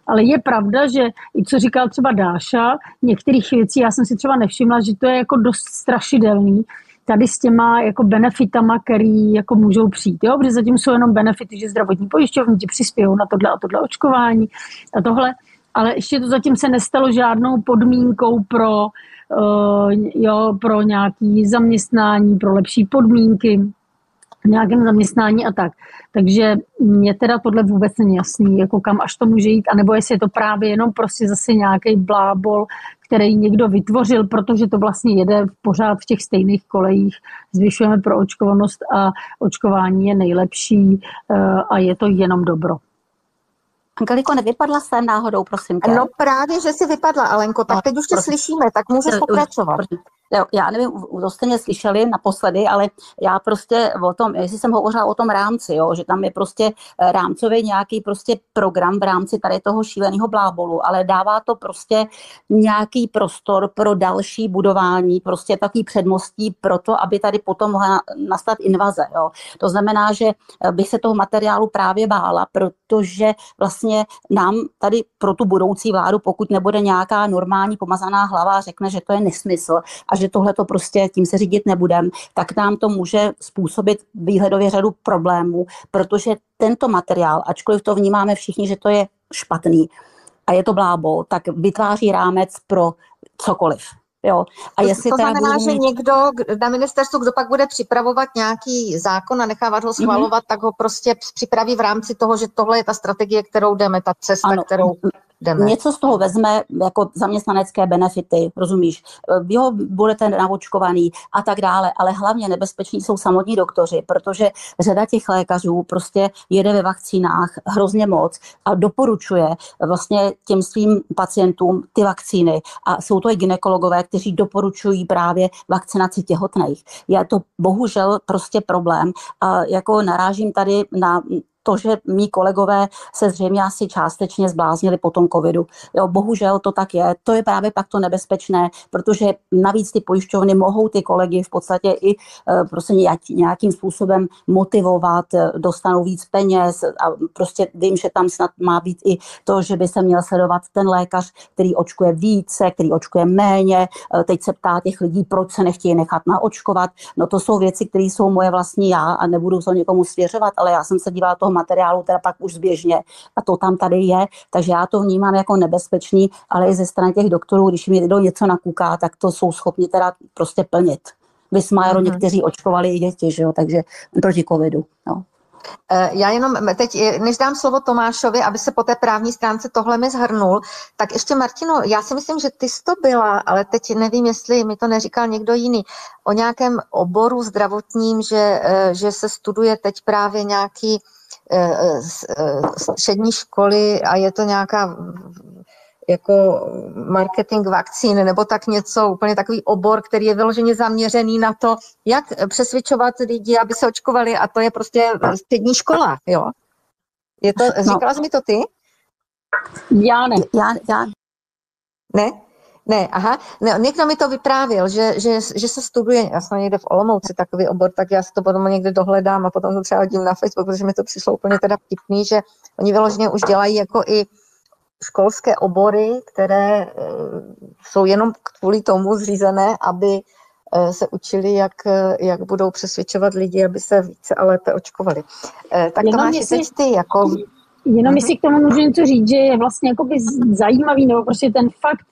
Ale je pravda, že i co říkal třeba Dáša, některých věcí já jsem si třeba nevšimla, že to je jako dost strašidelný, tady s těma jako benefitama, který jako můžou přijít, jo? Protože zatím jsou jenom benefity, že zdravotní pojišťovny ti přispějou na tohle a tohle očkování a tohle, ale ještě to zatím se nestalo žádnou podmínkou pro nějaké zaměstnání, pro lepší podmínky v nějakém zaměstnání a tak. Takže mně teda tohle vůbec není jasný, jako kam až to může jít, anebo jestli je to právě jenom prostě zase nějaký blábol, který někdo vytvořil, protože to vlastně jede pořád v těch stejných kolejích. Zvyšujeme proočkovanost a očkování je nejlepší a je to jenom dobro. Angeliko, nevypadla jsem náhodou, prosím tě? No právě, že jsi vypadla, Alenko, tak teď už tě slyšíme, tak můžeš pokračovat. Já nevím, kdo jste mě slyšeli naposledy, ale já prostě o tom, jestli jsem hovořila o tom rámci, jo, že tam je prostě rámcový nějaký prostě program v rámci tady toho šíleného blábolu, ale dává to prostě nějaký prostor pro další budování, prostě takový předmostí pro to, aby tady potom mohla nastat invaze, jo. To znamená, že bych se toho materiálu právě bála, protože vlastně nám tady pro tu budoucí vládu, pokud nebude nějaká normální pomazaná hlava a řekne, že to je nesmysl a že tohle to prostě tím se řídit nebudem, tak nám to může způsobit výhledově řadu problémů, protože tento materiál, ačkoliv to vnímáme všichni, že to je špatný a je to blábol, tak vytváří rámec pro cokoliv. Jo. A jestli to znamená, že někdo na ministerstvu, kdo pak bude připravovat nějaký zákon a nechávat ho schvalovat, tak ho prostě připraví v rámci toho, že tohle je ta strategie, kterou jdeme, ta cesta, ano, kterou jdeme. Něco z toho vezme jako zaměstnanecké benefity, rozumíš? Jo, budete naočkovaný a tak dále, ale hlavně nebezpeční jsou samotní doktoři, protože řada těch lékařů prostě jede ve vakcínách hrozně moc a doporučuje vlastně těm svým pacientům ty vakcíny a jsou to i gynekologové, kteří doporučují právě vakcinaci těhotných. Je to bohužel prostě problém a jako narážím tady na to, že mý kolegové se zřejmě asi částečně zbláznili po tom covidu. Jo, bohužel to tak je. To je právě pak to nebezpečné, protože navíc ty pojišťovny mohou ty kolegy v podstatě i prostě nějakým způsobem motivovat, dostanou víc peněz a prostě vím, že tam snad má být i to, že by se měl sledovat ten lékař, který očkuje více, který očkuje méně. Teď se ptá těch lidí, proč se nechtějí nechat naočkovat. No to jsou věci, které jsou moje vlastní já a nebudu to někomu svěřovat, ale já jsem se dívala toho materiálu teda pak už zběžně a to tam tady je, takže já to vnímám jako nebezpečný, ale i ze strany těch doktorů, když mi někdo něco nakuká, tak to jsou schopni teda prostě plnit. Vysmájero, někteří očkovali i děti, že jo, takže proti covidu, no. Já jenom teď, než dám slovo Tomášovi, aby se po té právní stránce tohle mi zhrnul, tak ještě Martino, já si myslím, že ty jsi to byla, ale teď nevím, jestli mi to neříkal někdo jiný, o nějakém oboru zdravotním, že se studuje teď právě nějaký střední školy a je to nějaká jako marketing vakcín nebo tak něco, úplně takový obor, který je vyloženě zaměřený na to, jak přesvědčovat lidi, aby se očkovali a to je prostě střední škola, jo? Je to, říkala jsi mi to ty? Já ne. Já. Ne? Ne, aha. Ne, někdo mi to vyprávěl, že se studuje, já jsem někde v Olomouci takový obor, tak já si to potom někde dohledám a potom to třeba hodím na Facebook, protože mi to přišlo úplně teda vtipný, že oni vyloženě už dělají jako i školské obory, které jsou jenom kvůli tomu zřízené, aby se učili, jak budou přesvědčovat lidi, aby se více a lépe očkovali. Tak to máš teď ty, jako... Jenom jestli k tomu můžu něco říct, že je vlastně jakoby zajímavý, nebo prostě ten fakt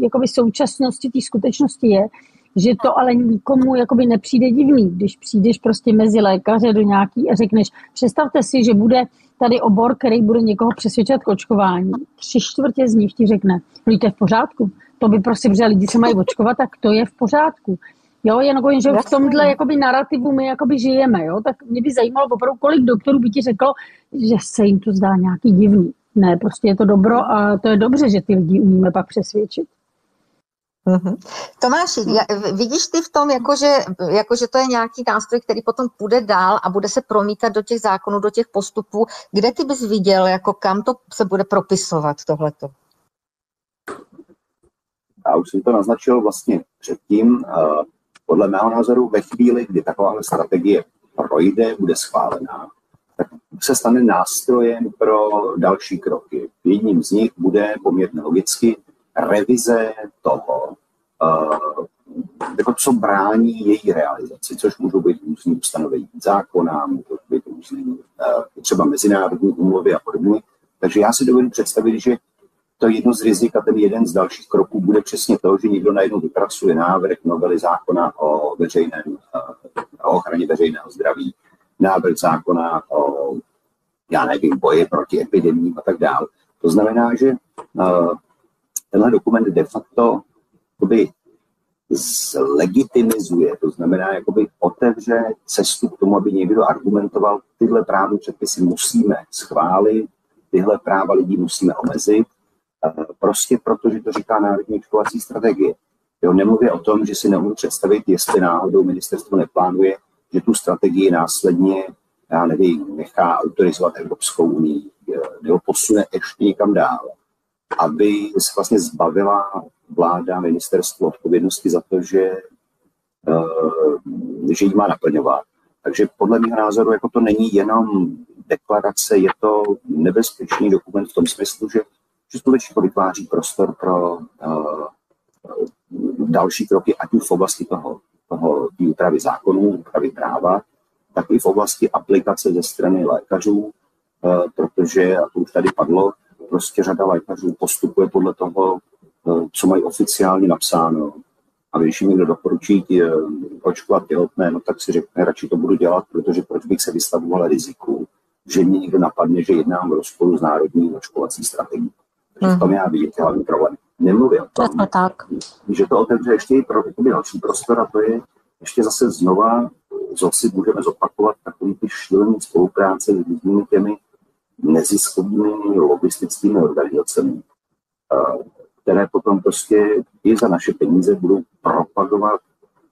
jakoby současnosti, té skutečnosti je, že to ale nikomu jakoby nepřijde divný, když přijdeš prostě mezi lékaře do nějaký a řekneš, představte si, že bude tady obor, který bude někoho přesvědčovat k očkování. 3/4 z nich ti řekne, no to je v pořádku, to by prostě, protože lidi se mají očkovat, tak to je v pořádku. Jo, jenom, že v tomhle jakoby narrativu my jakoby žijeme, jo, tak mě by zajímalo opravdu, kolik doktorů by ti řeklo, že se jim to zdá nějaký divný. Ne, prostě je to dobro a to je dobře, že ty lidi umíme pak přesvědčit. Tomáši, vidíš ty v tom, jakože to je nějaký nástroj, který potom půjde dál a bude se promítat do těch zákonů, do těch postupů, kde ty bys viděl, jako kam to se bude propisovat tohleto? Já už jsem to naznačil vlastně předtím. Podle mého názoru ve chvíli, kdy taková strategie projde, bude schválená, tak se stane nástrojem pro další kroky. Jedním z nich bude poměrně logicky revize toho, co brání její realizaci, což můžou být různý ustanovení zákona, můžou být různý třeba mezinárodní úmluvy a podobně. Takže já si dovedu představit, že to jedno z rizik a ten jeden z dalších kroků bude přesně to, že někdo najednou vypracuje návrh novely zákona o ochraně veřejného zdraví, návrh zákona o, já nevím, boji proti epidemiím a tak dále. To znamená, že tenhle dokument de facto zlegitimizuje, to znamená, jakoby otevře cestu k tomu, aby někdo argumentoval, tyhle právní předpisy musíme schválit, tyhle práva lidí musíme omezit, prostě protože to říká Národní očkovací strategie. Jo, nemluvě o tom, že si neumím představit, jestli náhodou ministerstvo neplánuje, že tu strategii následně, já nevím, nechá autorizovat Evropskou unii, nebo posune ještě někam dál, aby se vlastně zbavila vláda, ministerstvo odpovědnosti za to, že ji má naplňovat. Takže podle mého názoru jako to není jenom deklarace, je to nebezpečný dokument v tom smyslu, že skutečně to vytváří prostor pro další kroky, ať už v oblasti té úpravy zákonů, úpravy práva, tak i v oblasti aplikace ze strany lékařů, protože, a to už tady padlo, prostě řada lékařů postupuje podle toho, co mají oficiálně napsáno. A když jim někdo doporučí očkovat těhotné, no tak si řekne, radši to budu dělat, protože proč bych se vystavoval riziku, že mě někdo napadne, že jednám v rozporu s národní očkovací strategií. Takže v tom já vidím hlavní problém. Nemluvím o tom, že to otevře ještě i pro další prostor, a to je ještě zase zase můžeme zopakovat takový ty šílený spolupráce s různými těmi neziskovými lobistickými organizacemi, které potom prostě i za naše peníze budou propagovat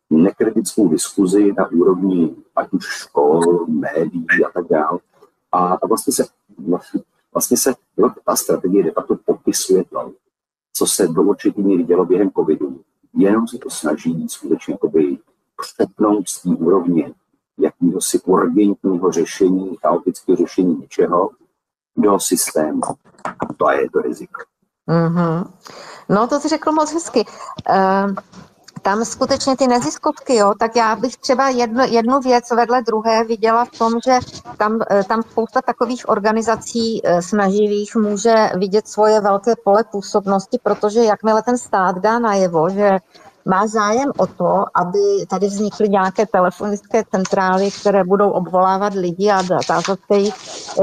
nekritickou diskuzi na úrovni ať už škol, médií a tak dále. A vlastně se ta strategie de facto popisuje to, co se do určitý míry dělo během covidu. Jenom se to snaží skutečně přepnout z té úrovně jakýhosi urgentního řešení, chaotického řešení něčeho do systému. To je to riziko. Mm-hmm. No to jsi řekl moc hezky. Tam skutečně ty neziskovky, jo, tak já bych třeba jednu věc vedle druhé viděla v tom, že tam spousta takových organizací snaživých může vidět svoje velké pole působnosti, protože jakmile ten stát dá najevo, že má zájem o to, aby tady vznikly nějaké telefonické centrály, které budou obvolávat lidi a tázat se jich,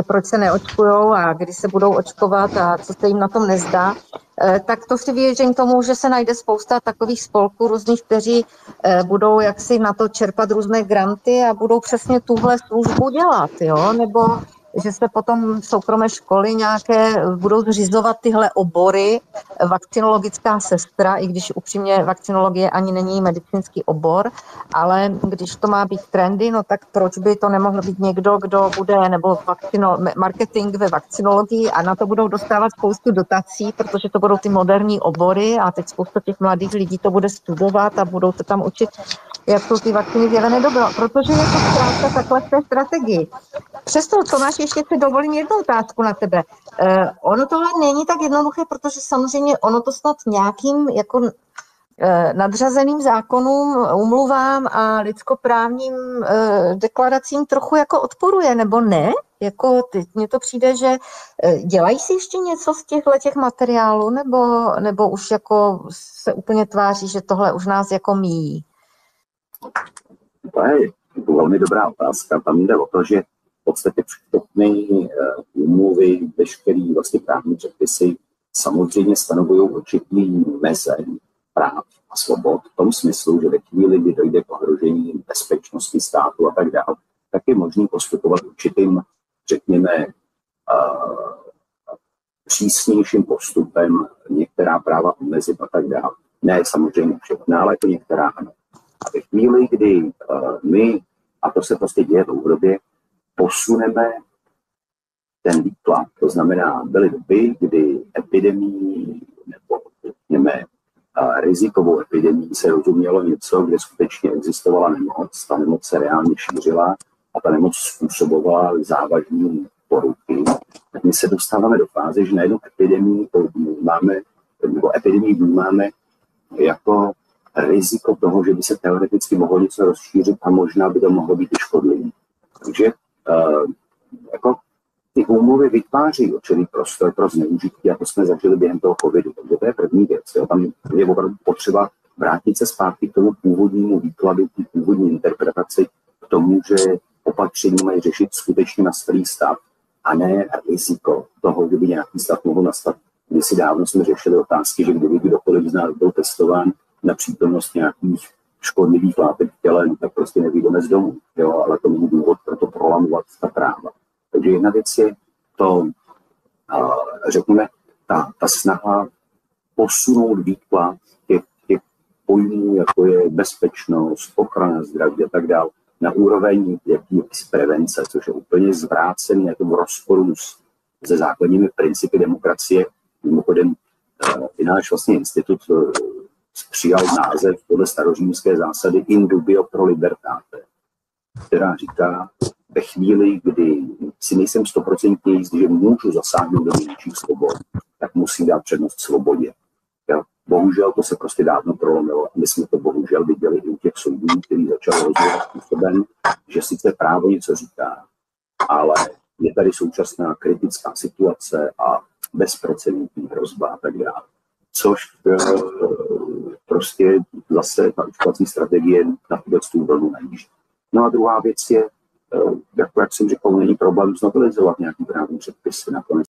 proč se neočkujou a kdy se budou očkovat a co se jim na tom nezdá, tak to si věřím tomu, že se najde spousta takových spolků různých, kteří budou jaksi na to čerpat různé granty a budou přesně tuhle službu dělat, jo, nebo že se potom soukromé školy nějaké budou zřizovat tyhle obory, vakcinologická sestra, i když upřímně vakcinologie ani není medicínský obor, ale když to má být trendy, no tak proč by to nemohl být někdo, kdo bude, nebo marketing ve vakcinologii a na to budou dostávat spoustu dotací, protože to budou ty moderní obory a teď spousta těch mladých lidí to bude studovat a budou to tam učit, jak jsou ty vakcíny dělené dobro, protože je to zkrátka takhle v té strategii. Přesto, Tomáš, ještě si dovolím jednu otázku na tebe. Ono tohle není tak jednoduché, protože samozřejmě ono to snad nějakým jako nadřazeným zákonům, úmluvám a lidskoprávním deklaracím trochu jako odporuje, nebo ne? Jako mně to přijde, že dělají si ještě něco z těch materiálů, nebo už jako se úplně tváří, že tohle už nás jako míjí? To je velmi dobrá otázka. Tam jde o to, že v podstatě všechny úmluvy, veškerý vlastně právní předpisy samozřejmě stanovují určitý meze práv a svobod v tom smyslu, že ve chvíli, kdy dojde k ohrožení bezpečnosti státu a tak dále, tak je možné postupovat určitým, řekněme, přísnějším postupem, některá práva omezit a tak dále. Ne samozřejmě všechna, ale to některá ano. A ve chvíli, kdy my, a to se prostě děje dlouhodobě, posuneme ten výklad, to znamená, byly doby, kdy epidemii nebo řekněme rizikovou epidemii se rozumělo něco, kde skutečně existovala nemoc, ta nemoc se reálně šířila a ta nemoc způsobovala závažné poruchy, tak my se dostáváme do fáze, že najednou epidemii vnímáme jako riziko toho, že by se teoreticky mohlo něco rozšířit a možná by to mohlo být i škodlivý. Takže jako ty úmluvy vytváří určitý prostor pro zneužití a to jsme zažili během toho covidu. Takže to je první věc. Jo. Tam je opravdu potřeba vrátit se zpátky k tomu původnímu výkladu, k původní interpretaci, k tomu, že opatření mají řešit skutečně nastalý stav a ne riziko toho, že by nějaký stav mohl nastat. Kdysi dávno jsme řešili otázky, že kdyby kdokoliv z nás byl testován na přítomnost nějakých škodlivých látek v těle, tak prostě nevyjdeme z domu. Jo? Ale to není důvod pro to prolamovat ta práva. Takže jedna věc je to, řekněme, ta snaha posunout výklad těch pojmů, jako je bezpečnost, ochrana zdraví a tak dále, na úroveň jakýsi prevence, což je úplně zvrácený, jako v rozporu se základními principy demokracie. Mimochodem, i náš vlastně institut přijal název podle starořímské zásady in dubio pro libertate, která říká, ve chvíli, kdy si nejsem 100% jistý, že můžu zasáhnout do menších svobod, tak musím dát přednost svobodě. Jo? Bohužel to se prostě dávno prolomilo. My jsme to bohužel viděli i u těch soudů, který začal rozhodovat způsobem, že sice právo něco říká, ale je tady současná kritická situace a bezprecedentní hrozba a tak dále. Což prostě zase ta očkovací strategie na tu vlnu najíždí. No a druhá věc je, jak jsem říkal, není problém znovelizovat nějaký právní předpisy nakonec.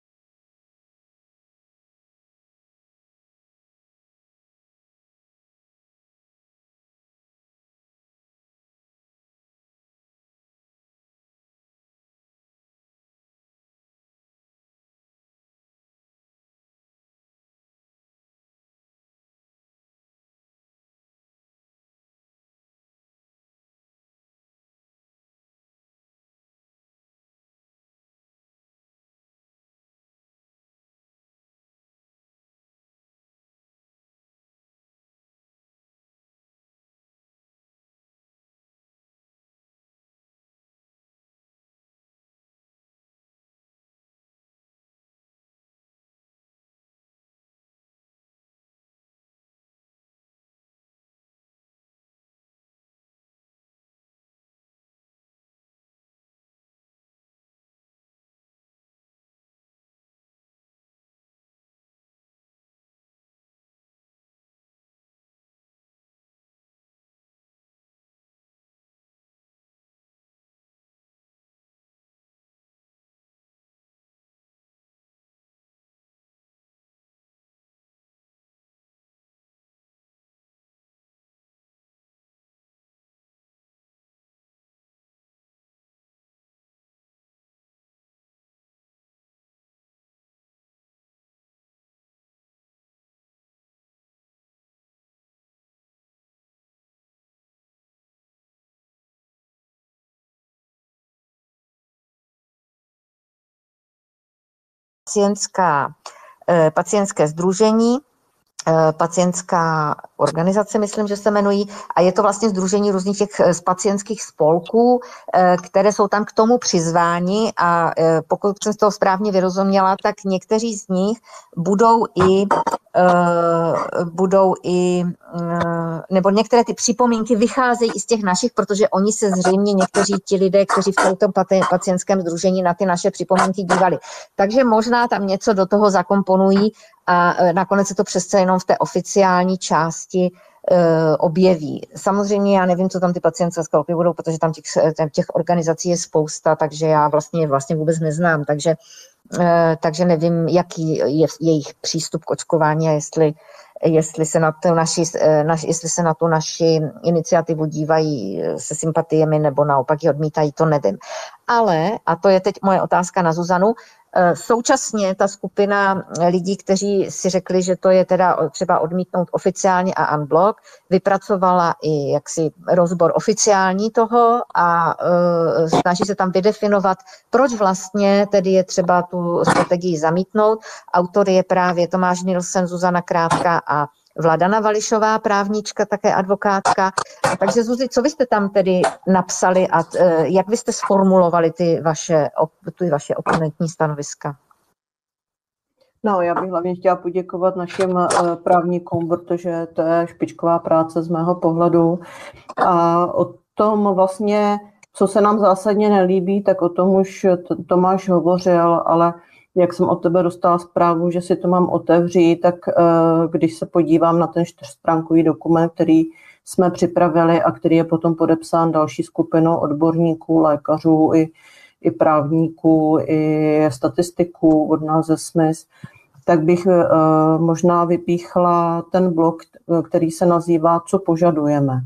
Pacientské sdružení, pacientská organizace, myslím, že se jmenují, a je to vlastně sdružení různých těch pacientských spolků, které jsou tam k tomu přizváni a pokud jsem z toho správně vyrozuměla, tak někteří z nich budou i nebo některé ty připomínky vycházejí i z těch našich, protože oni se zřejmě někteří ti lidé, kteří v tom pacientském sdružení na ty naše připomínky dívali. Takže možná tam něco do toho zakomponují a nakonec se to přece jenom v té oficiální části objeví. Samozřejmě já nevím, co tam ty pacientské spolky budou, protože tam těch organizací je spousta, takže já vlastně vůbec neznám, takže nevím, jaký je jejich přístup k očkování a jestli se na tu naši iniciativu dívají se sympatiemi nebo naopak ji odmítají, to nevím. Ale, a to je teď moje otázka na Zuzanu, současně ta skupina lidí, kteří si řekli, že to je teda třeba odmítnout oficiálně a unblock, vypracovala i jaksi rozbor oficiální toho a snaží se tam vydefinovat, proč vlastně tedy je třeba tu strategii zamítnout. Autory je právě Tomáš Nielsen, Zuzana Krátka a Vladana Vališová, právnička, také advokátka. Takže Zuzi, co byste tam tedy napsali a jak byste sformulovali ty vaše oponentní stanoviska? No, já bych hlavně chtěla poděkovat našim právníkům, protože to je špičková práce z mého pohledu. A o tom vlastně, co se nám zásadně nelíbí, tak o tom už Tomáš hovořil, ale jak jsem od tebe dostala zprávu, že si to mám otevřít, tak když se podívám na ten 4stránkový dokument, který jsme připravili a který je potom podepsán další skupinou odborníků, lékařů i právníků, i statistiků od nás ze SMIS, tak bych možná vypíchla ten blok, který se nazývá Co požadujeme.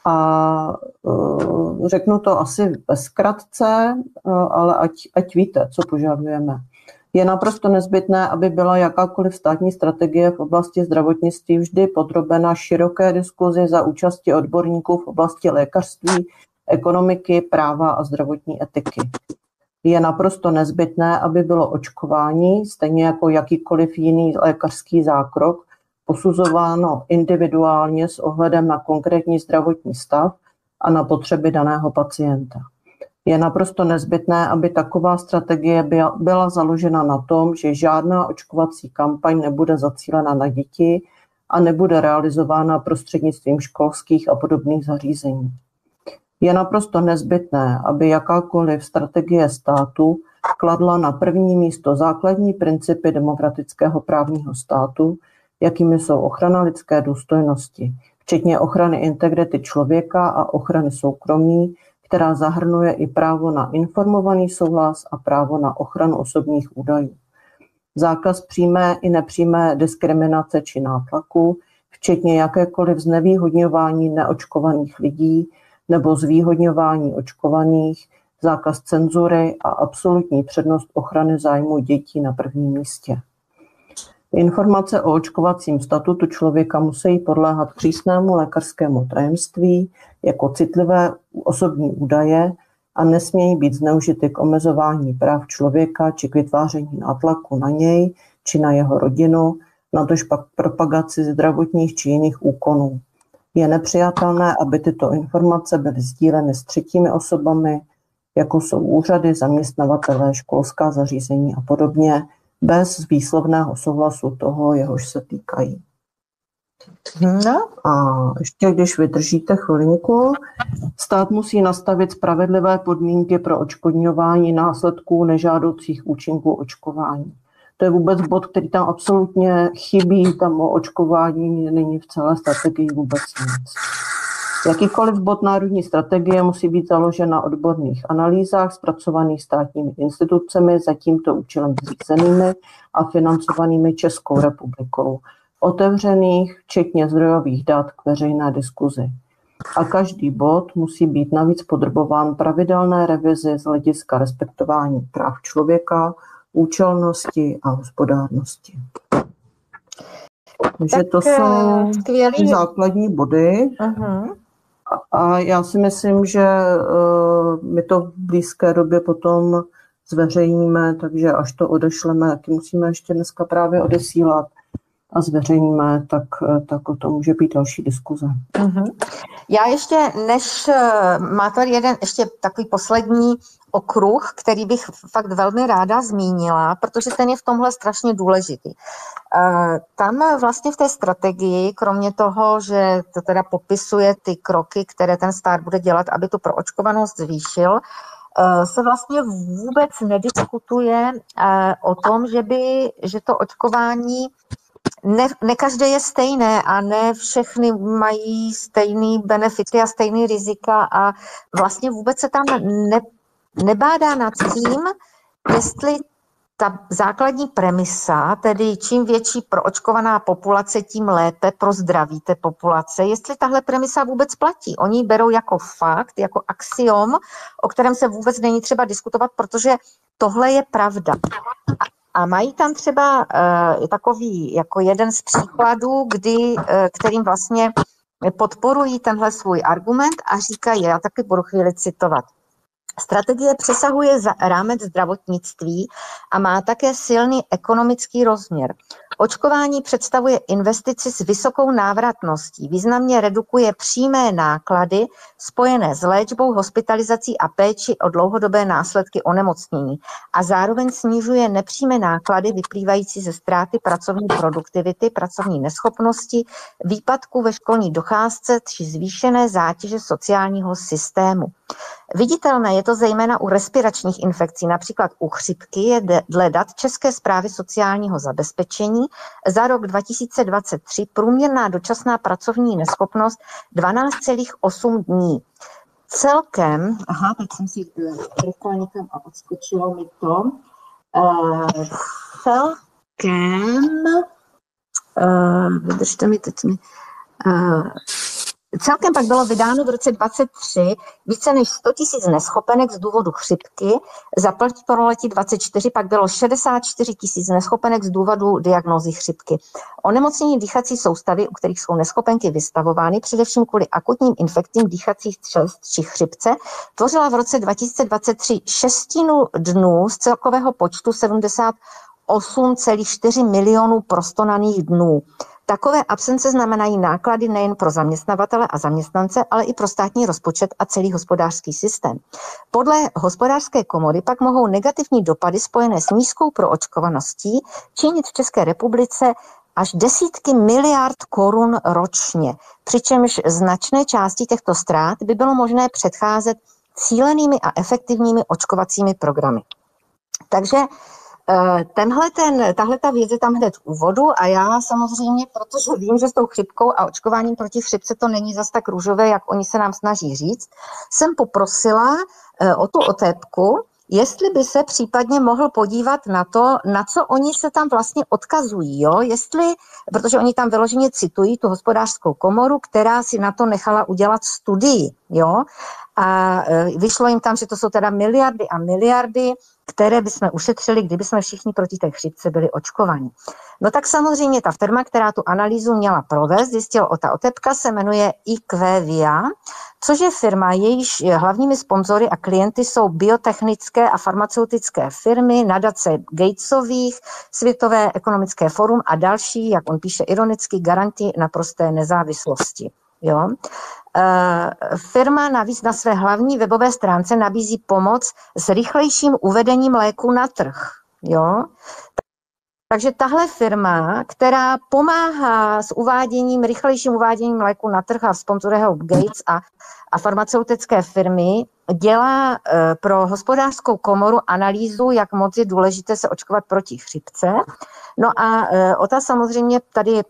A řeknu to asi ve zkratce, ale ať víte, co požadujeme. Je naprosto nezbytné, aby byla jakákoliv státní strategie v oblasti zdravotnictví vždy podrobena široké diskuzi za účasti odborníků v oblasti lékařství, ekonomiky, práva a zdravotní etiky. Je naprosto nezbytné, aby bylo očkování, stejně jako jakýkoliv jiný lékařský zákrok, posuzováno individuálně s ohledem na konkrétní zdravotní stav a na potřeby daného pacienta. Je naprosto nezbytné, aby taková strategie byla založena na tom, že žádná očkovací kampaň nebude zacílena na děti a nebude realizována prostřednictvím školských a podobných zařízení. Je naprosto nezbytné, aby jakákoliv strategie státu kladla na první místo základní principy demokratického právního státu, jakými jsou ochrana lidské důstojnosti, včetně ochrany integrity člověka a ochrany soukromí, která zahrnuje i právo na informovaný souhlas a právo na ochranu osobních údajů. Zákaz přímé i nepřímé diskriminace či nátlaku, včetně jakékoliv znevýhodňování neočkovaných lidí nebo zvýhodňování očkovaných, zákaz cenzury a absolutní přednost ochrany zájmu dětí na prvním místě. Informace o očkovacím statutu člověka musí podléhat přísnému lékařskému tajemství jako citlivé osobní údaje a nesmějí být zneužity k omezování práv člověka či k vytváření nátlaku na něj či na jeho rodinu, natož pak propagaci zdravotních či jiných úkonů. Je nepřijatelné, aby tyto informace byly sdíleny s třetími osobami, jako jsou úřady, zaměstnavatelé, školská zařízení a podobně, bez výslovného souhlasu toho, jehož se týkají. No a ještě když vydržíte chvilinku, stát musí nastavit spravedlivé podmínky pro odškodňování následků nežádoucích účinků očkování. To je vůbec bod, který tam absolutně chybí, tam o očkování není v celé strategii vůbec nic. Jakýkoliv bod národní strategie musí být založen na odborných analýzách zpracovaných státními institucemi za tímto účelem zřízenými a financovanými Českou republikou, otevřených, včetně zdrojových dat k veřejné diskuzi. A každý bod musí být navíc podrobován pravidelné revizi z hlediska respektování práv člověka, účelnosti a hospodárnosti. Takže to jsou základní body. Uh-huh. A já si myslím, že my to v blízké době potom zveřejníme, takže až to odešleme, taky musíme ještě dneska právě odesílat a zveřejníme, tak o tom může být další diskuze. Uh-huh. Já ještě, než má tady jeden ještě takový poslední okruh, který bych fakt velmi ráda zmínila, protože ten je v tomhle strašně důležitý. Tam vlastně v té strategii, kromě toho, že to teda popisuje ty kroky, které ten stát bude dělat, aby tu proočkovanost zvýšil, se vlastně vůbec nediskutuje o tom, že to očkování ne každé je stejné a ne všechny mají stejný benefity a stejný rizika a vlastně vůbec se tam nebádá nad tím, jestli ta základní premisa, tedy čím větší proočkovaná populace, tím lépe pro zdraví té populace, jestli tahle premisa vůbec platí. Oni ji berou jako fakt, jako axiom, o kterém se vůbec není třeba diskutovat, protože tohle je pravda. A mají tam třeba takový jako jeden z příkladů, kterým vlastně podporují tenhle svůj argument a říkají, já taky budu chvíli citovat. Strategie přesahuje rámec zdravotnictví a má také silný ekonomický rozměr. Očkování představuje investici s vysokou návratností, významně redukuje přímé náklady spojené s léčbou, hospitalizací a péči o dlouhodobé následky onemocnění a zároveň snižuje nepřímé náklady vyplývající ze ztráty pracovní produktivity, pracovní neschopnosti, výpadku ve školní docházce či zvýšené zátěže sociálního systému. Viditelné je to zejména u respiračních infekcí, například u chřipky je dle dat České správy sociálního zabezpečení za rok 2023 průměrná dočasná pracovní neschopnost 12,8 dní. Celkem, teď jsem si klikla někam a odskočilo mi to, vydržte mi teď celkem pak bylo vydáno v roce 2023 více než 100 000 neschopenek z důvodu chřipky, za pololetí 2024 pak bylo 64 000 neschopenek z důvodu diagnózy chřipky. Onemocnění dýchací soustavy, u kterých jsou neschopenky vystavovány, především kvůli akutním infekcím dýchacích cest či chřipce, tvořila v roce 2023 šestinu dnů z celkového počtu 78,4 milionů prostonaných dnů. Takové absence znamenají náklady nejen pro zaměstnavatele a zaměstnance, ale i pro státní rozpočet a celý hospodářský systém. Podle hospodářské komory pak mohou negativní dopady spojené s nízkou proočkovaností činit v České republice až desítky miliard korun ročně, přičemž značné části těchto ztrát by bylo možné předcházet cílenými a efektivními očkovacími programy. Takže tahle ta věc je tam hned v úvodu a já samozřejmě, protože vím, že s tou chřipkou a očkováním proti chřipce to není zas tak růžové, jak oni se nám snaží říct, jsem poprosila o tu otépku, jestli by se případně mohl podívat na to, na co oni se tam vlastně odkazují, jo? Protože oni tam vyloženě citují tu hospodářskou komoru, která si na to nechala udělat studii, jo? A vyšlo jim tam, že to jsou teda miliardy a miliardy, které bychom ušetřili, kdyby jsme všichni proti té chřipce byli očkovaní. No tak samozřejmě ta firma, která tu analýzu měla provést, ta otepka se jmenuje IQVIA, což je firma, jejíž hlavními sponzory a klienty jsou biotechnické a farmaceutické firmy, nadace Gatesových, Světové ekonomické fórum a další, jak on píše ironicky, garanti naprosté nezávislosti. Jo? Firma navíc na své hlavní webové stránce nabízí pomoc s rychlejším uvedením léku na trh. Jo? Takže tahle firma, která pomáhá s rychlejším uváděním léku na trh a sponzoruje ho Gates a farmaceutické firmy, dělá pro hospodářskou komoru analýzu, jak moc je důležité se očkovat proti chřipce. No a OTA samozřejmě tady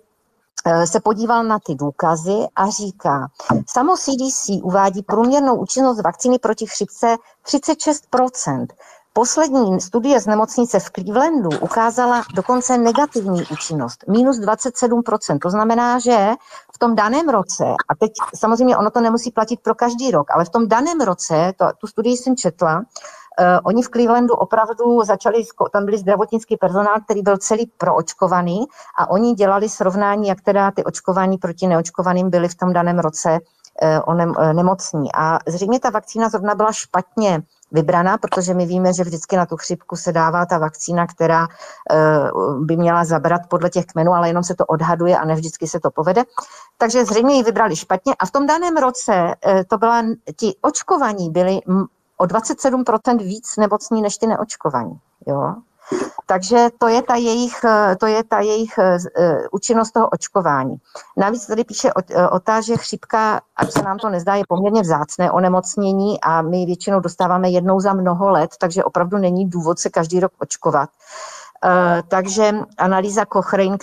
se podíval na ty důkazy a říká, samo CDC uvádí průměrnou účinnost vakcíny proti chřipce 36%. Poslední studie z nemocnice v Clevelandu ukázala dokonce negativní účinnost, minus 27%. To znamená, že v tom daném roce, a teď samozřejmě ono to nemusí platit pro každý rok, ale v tom daném roce, tu studii jsem četla, oni v Clevelandu opravdu tam byli zdravotnický personál, který byl celý proočkovaný a oni dělali srovnání, jak teda ty očkování proti neočkovaným byli v tom daném roce nemocní. A zřejmě ta vakcína zrovna byla špatně vybraná, protože my víme, že vždycky na tu chřipku se dává ta vakcína, která by měla zabrat podle těch kmenů, ale jenom se to odhaduje a ne vždycky se to povede. Takže zřejmě ji vybrali špatně a v tom daném roce ti očkovaní byli o 27% víc nemocní než ty neočkovaní. Jo? Takže to je ta jejich účinnost toho očkování. Navíc tady píše OTA, že chřipka, ať se nám to nezdá, je poměrně vzácné onemocnění a my většinou dostáváme jednou za mnoho let, takže opravdu není důvod se každý rok očkovat. Takže analýza Cochrane,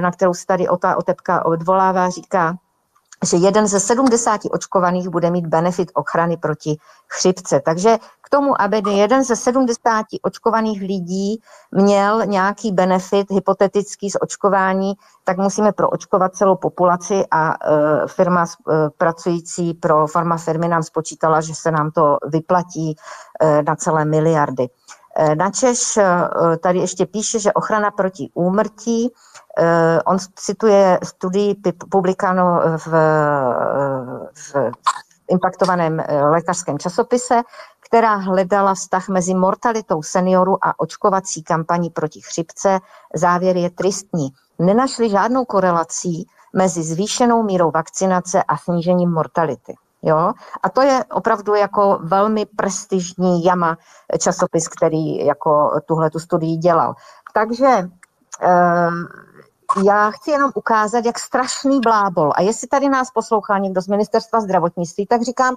na kterou se tady otepka odvolává, říká, že 1 ze 70 očkovaných bude mít benefit ochrany proti chřipce. Takže k tomu, aby 1 ze 70 očkovaných lidí měl nějaký benefit hypotetický z očkování, tak musíme proočkovat celou populaci a firma pracující pro farmafirmy nám spočítala, že se nám to vyplatí na celé miliardy. Načež tady ještě píše, že ochrana proti úmrtí, on cituje studii publikáno v impaktovaném lékařském časopise, která hledala vztah mezi mortalitou seniorů a očkovací kampaní proti chřipce. Závěr je tristní. Nenašli žádnou korelaci mezi zvýšenou mírou vakcinace a snížením mortality. Jo? A to je opravdu jako velmi prestižní JAMA časopis, který jako tuhletu studii dělal. Takže já chci jenom ukázat, jak strašný blábol. A jestli tady nás poslouchá někdo z ministerstva zdravotnictví, tak říkám,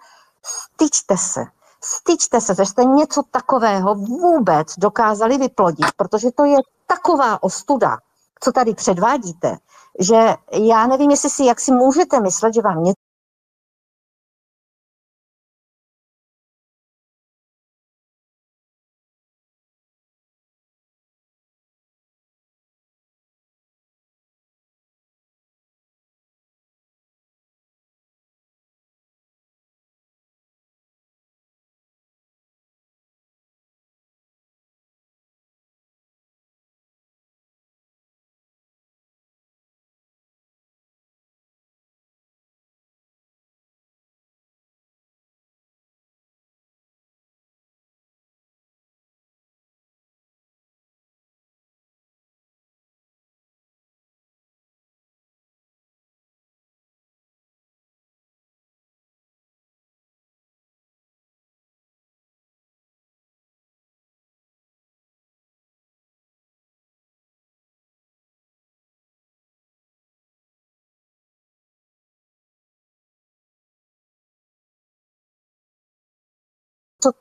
styčte se, že jste něco takového vůbec dokázali vyplodit, protože to je taková ostuda, co tady předvádíte, že já nevím, jak si můžete myslet, že vám něco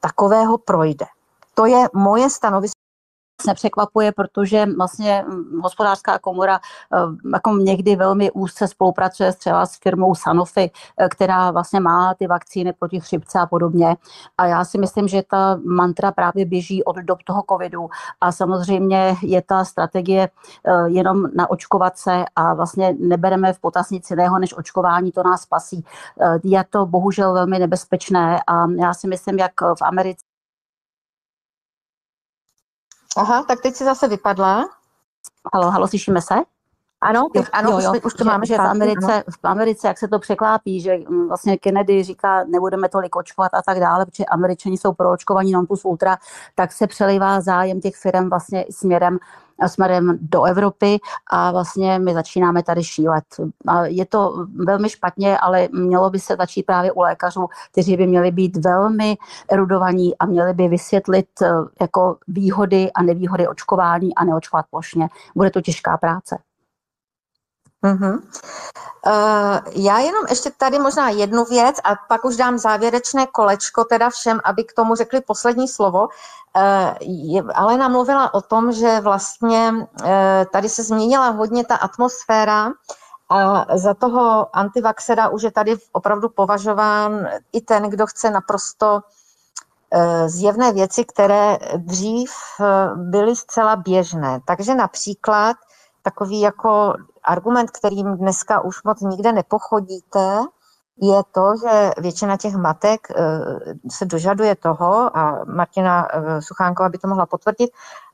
takového projde. To je moje stanovisko. Nepřekvapuje, protože vlastně hospodářská komora jako někdy velmi úzce spolupracuje třeba s firmou Sanofi, která vlastně má ty vakcíny proti chřipce a podobně. A já si myslím, že ta mantra právě běží od dob toho covidu a samozřejmě je ta strategie jenom naočkovat se a vlastně nebereme v potaz nic jiného, než očkování, to nás spasí. Je to bohužel velmi nebezpečné a já si myslím, jak v Americe. Aha, tak teď si zase vypadla. Halo, slyšíme se? Ano, už to máme. Že v Americe, jak se to překlápí, že vlastně Kennedy říká, nebudeme tolik očkovat a tak dále, protože Američani jsou pro očkování non plus ultra, tak se přelivá zájem těch firm vlastně směrem do Evropy a vlastně my začínáme tady šílet. A je to velmi špatně, ale mělo by se začít právě u lékařů, kteří by měli být velmi erudovaní a měli by vysvětlit jako výhody a nevýhody očkování a neočkovat plošně. Bude to těžká práce. Mm-hmm. Já jenom ještě tady možná jednu věc a pak už dám závěrečné kolečko teda všem, aby k tomu řekli poslední slovo. Alena mluvila o tom, že vlastně tady se změnila hodně ta atmosféra a za toho antivaxera už je tady opravdu považován i ten, kdo chce naprosto zjevné věci, které dřív byly zcela běžné. Takže například takový jako argument, kterým dneska už moc nikde nepochodíte, je to, že většina těch matek se dožaduje toho, a Martina Suchánková by to mohla potvrdit,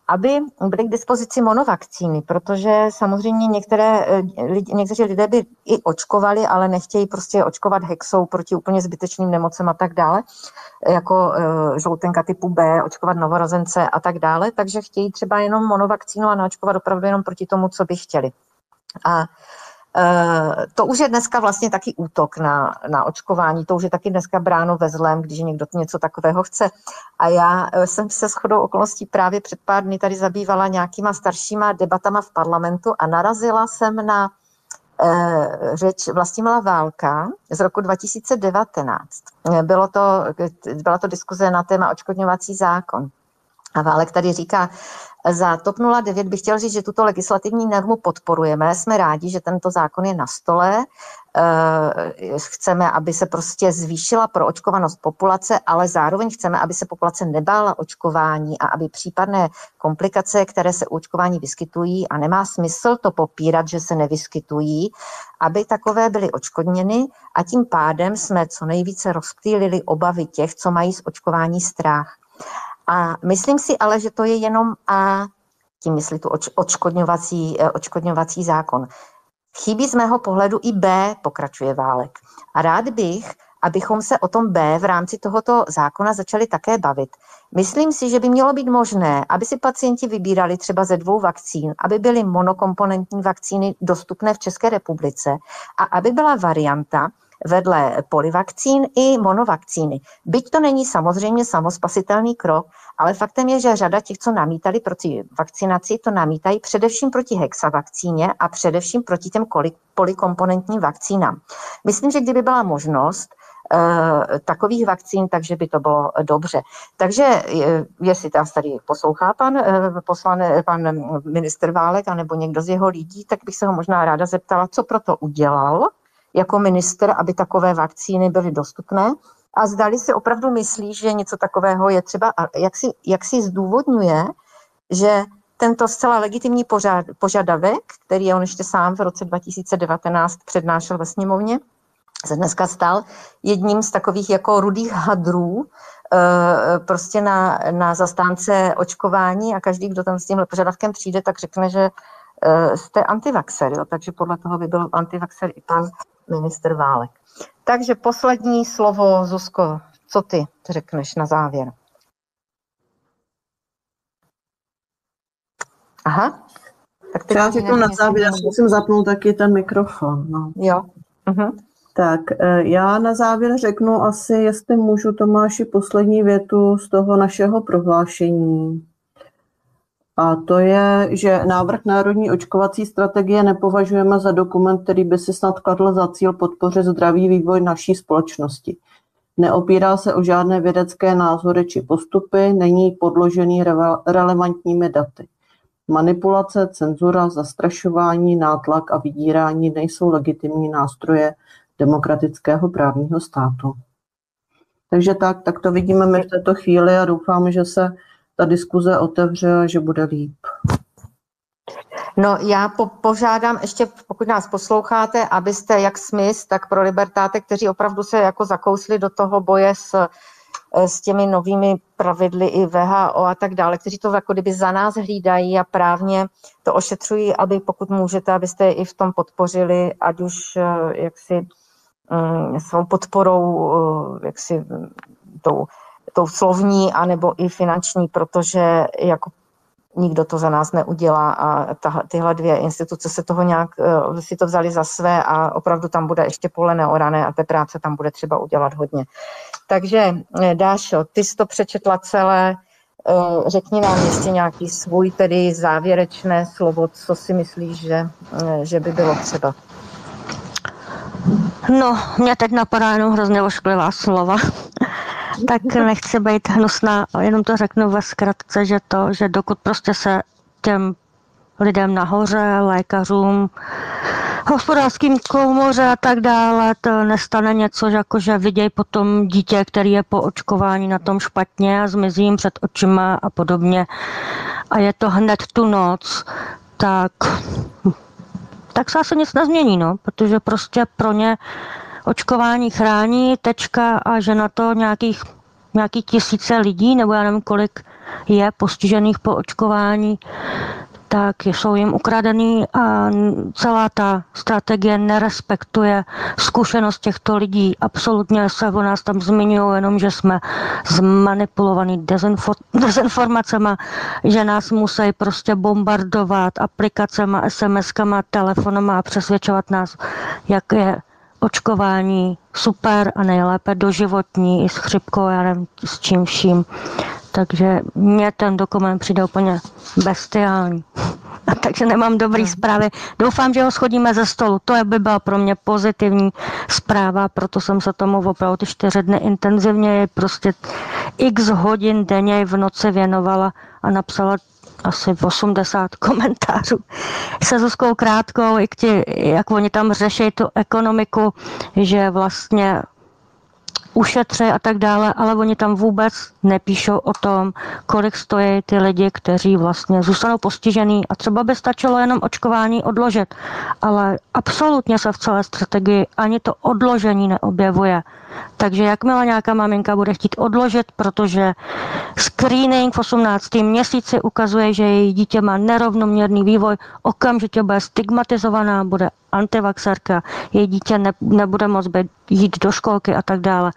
aby byly k dispozici monovakcíny, protože samozřejmě někteří lidé by i očkovali, ale nechtějí prostě očkovat hexou proti úplně zbytečným nemocem a tak dále, jako žloutenka typu B, očkovat novorozence a tak dále, takže chtějí třeba jenom monovakcínu a naočkovat opravdu jenom proti tomu, co by chtěli. A to už je dneska vlastně taky útok na očkování, to už je taky dneska bráno ve zlém, když někdo něco takového chce. A já jsem se shodou okolností právě před pár dny tady zabývala nějakýma staršíma debatama v parlamentu a narazila jsem na řeč Vlastimila Válka z roku 2019. Byla to diskuze na téma odškodňovací zákon. A Válek tady říká, za TOP 09 bych chtěl říct, že tuto legislativní normu podporujeme. Jsme rádi, že tento zákon je na stole. Chceme, aby se prostě zvýšila proočkovanost populace, ale zároveň chceme, aby se populace nebála očkování a aby případné komplikace, které se u očkování vyskytují, a nemá smysl to popírat, že se nevyskytují, aby takové byly odškodněny a tím pádem jsme co nejvíce rozptýlili obavy těch, co mají z očkování strach. A myslím si ale, že to je jenom A, tím myslí tu odškodňovací zákon. Chybí z mého pohledu i B, pokračuje Válek. A rád bych, abychom se o tom B v rámci tohoto zákona začali také bavit. Myslím si, že by mělo být možné, aby si pacienti vybírali třeba ze 2 vakcín, aby byly monokomponentní vakcíny dostupné v České republice a aby byla varianta vedle polyvakcín i monovakcíny. Byť to není samozřejmě samospasitelný krok, ale faktem je, že řada těch, co namítali proti vakcinaci, to namítají především proti hexavakcíně a především proti těm polykomponentním vakcínám. Myslím, že kdyby byla možnost takových vakcín, takže by to bylo dobře. Takže jestli nás tady poslouchá pan ministr Válek anebo někdo z jeho lidí, tak bych se ho možná ráda zeptala, co proto udělal jako ministr, aby takové vakcíny byly dostupné a zdali si opravdu myslí, že něco takového je třeba, jak si zdůvodňuje, že tento zcela legitimní požadavek, který on ještě sám v roce 2019 přednášel ve sněmovně, se dneska stal jedním z takových jako rudých hadrů prostě na zastánce očkování a každý, kdo tam s tímhle požadavkem přijde, tak řekne, že jste antivaxer, jo? Takže podle toho by byl antivaxer i pan ministr Válek. Takže poslední slovo, Zuzko, co ty řekneš na závěr? Aha. Tak já řeknu na závěr, já musím zapnout taky ten mikrofon. No. Jo. Tak já na závěr řeknu asi, jestli můžu, Tomáši, poslední větu z toho našeho prohlášení. A to je, že návrh národní očkovací strategie nepovažujeme za dokument, který by si snad kladl za cíl podpořit zdravý vývoj naší společnosti. Neopírá se o žádné vědecké názory či postupy, není podložený relevantními daty. Manipulace, cenzura, zastrašování, nátlak a vydírání nejsou legitimní nástroje demokratického právního státu. Takže tak to vidíme my v této chvíli a doufám, že se ta diskuze otevře a že bude líp. No já požádám ještě, pokud nás posloucháte, abyste jak Smith, tak pro Libertáte, kteří opravdu se jako zakousli do toho boje s těmi novými pravidly i WHO a tak dále, kteří to jako kdyby za nás hlídají a právně to ošetřují, aby pokud můžete, abyste i v tom podpořili, ať už jaksi svou podporou, jaksi tou slovní, anebo i finanční, protože jako nikdo to za nás neudělá a tyhle 2 instituce se toho nějak si to vzali za své a opravdu tam bude ještě pole neorané a té práce tam bude třeba udělat hodně. Takže Dášo, ty jsi to přečetla celé, řekni nám ještě nějaký svůj tedy závěrečné slovo, co si myslíš, že by bylo třeba. No, mě teď napadá jenom hrozně ošklivá slova. Tak nechci být hnusná, jenom to řeknu ve zkratce, že dokud prostě se těm lidem nahoře, lékařům, hospodářským komoře a tak dále, to nestane něco, že vidějí potom dítě, který je po očkování na tom špatně a zmizí jim před očima a podobně. A je to hned tu noc, tak se asi nic nezmění, no, protože prostě pro ně očkování chrání, tečka, a že na to nějaký tisíce lidí, nebo já nevím, kolik je postižených po očkování, tak jsou jim ukradený a celá ta strategie nerespektuje zkušenost těchto lidí. Absolutně se o nás tam zmiňují jenom, že jsme zmanipulovaný dezinformacema, že nás musí prostě bombardovat aplikacema, SMS-kama, telefonama a přesvědčovat nás, jak je očkování super a nejlépe doživotní i s chřipkou, já nevím s čím vším. Takže mně ten dokument přijde úplně bestiální. Takže nemám dobrý zprávy. Doufám, že ho shodíme ze stolu. To by byla pro mě pozitivní zpráva, proto jsem se tomu opravdu ty 4 dny intenzivně prostě x hodin denně v noci věnovala a napsala asi 80 komentářů se Zuzkou Krátkou, jak oni tam řeší tu ekonomiku, že vlastně ušetří a tak dále, ale oni tam vůbec nepíšou o tom, kolik stojí ty lidi, kteří vlastně zůstanou postižený a třeba by stačilo jenom očkování odložit, ale absolutně se v celé strategii ani to odložení neobjevuje. Takže jakmile nějaká maminka bude chtít odložit, protože screening v 18. měsíci ukazuje, že její dítě má nerovnoměrný vývoj, okamžitě bude stigmatizovaná, bude antivaxerka, její dítě nebude moct jít do školky a tak dále.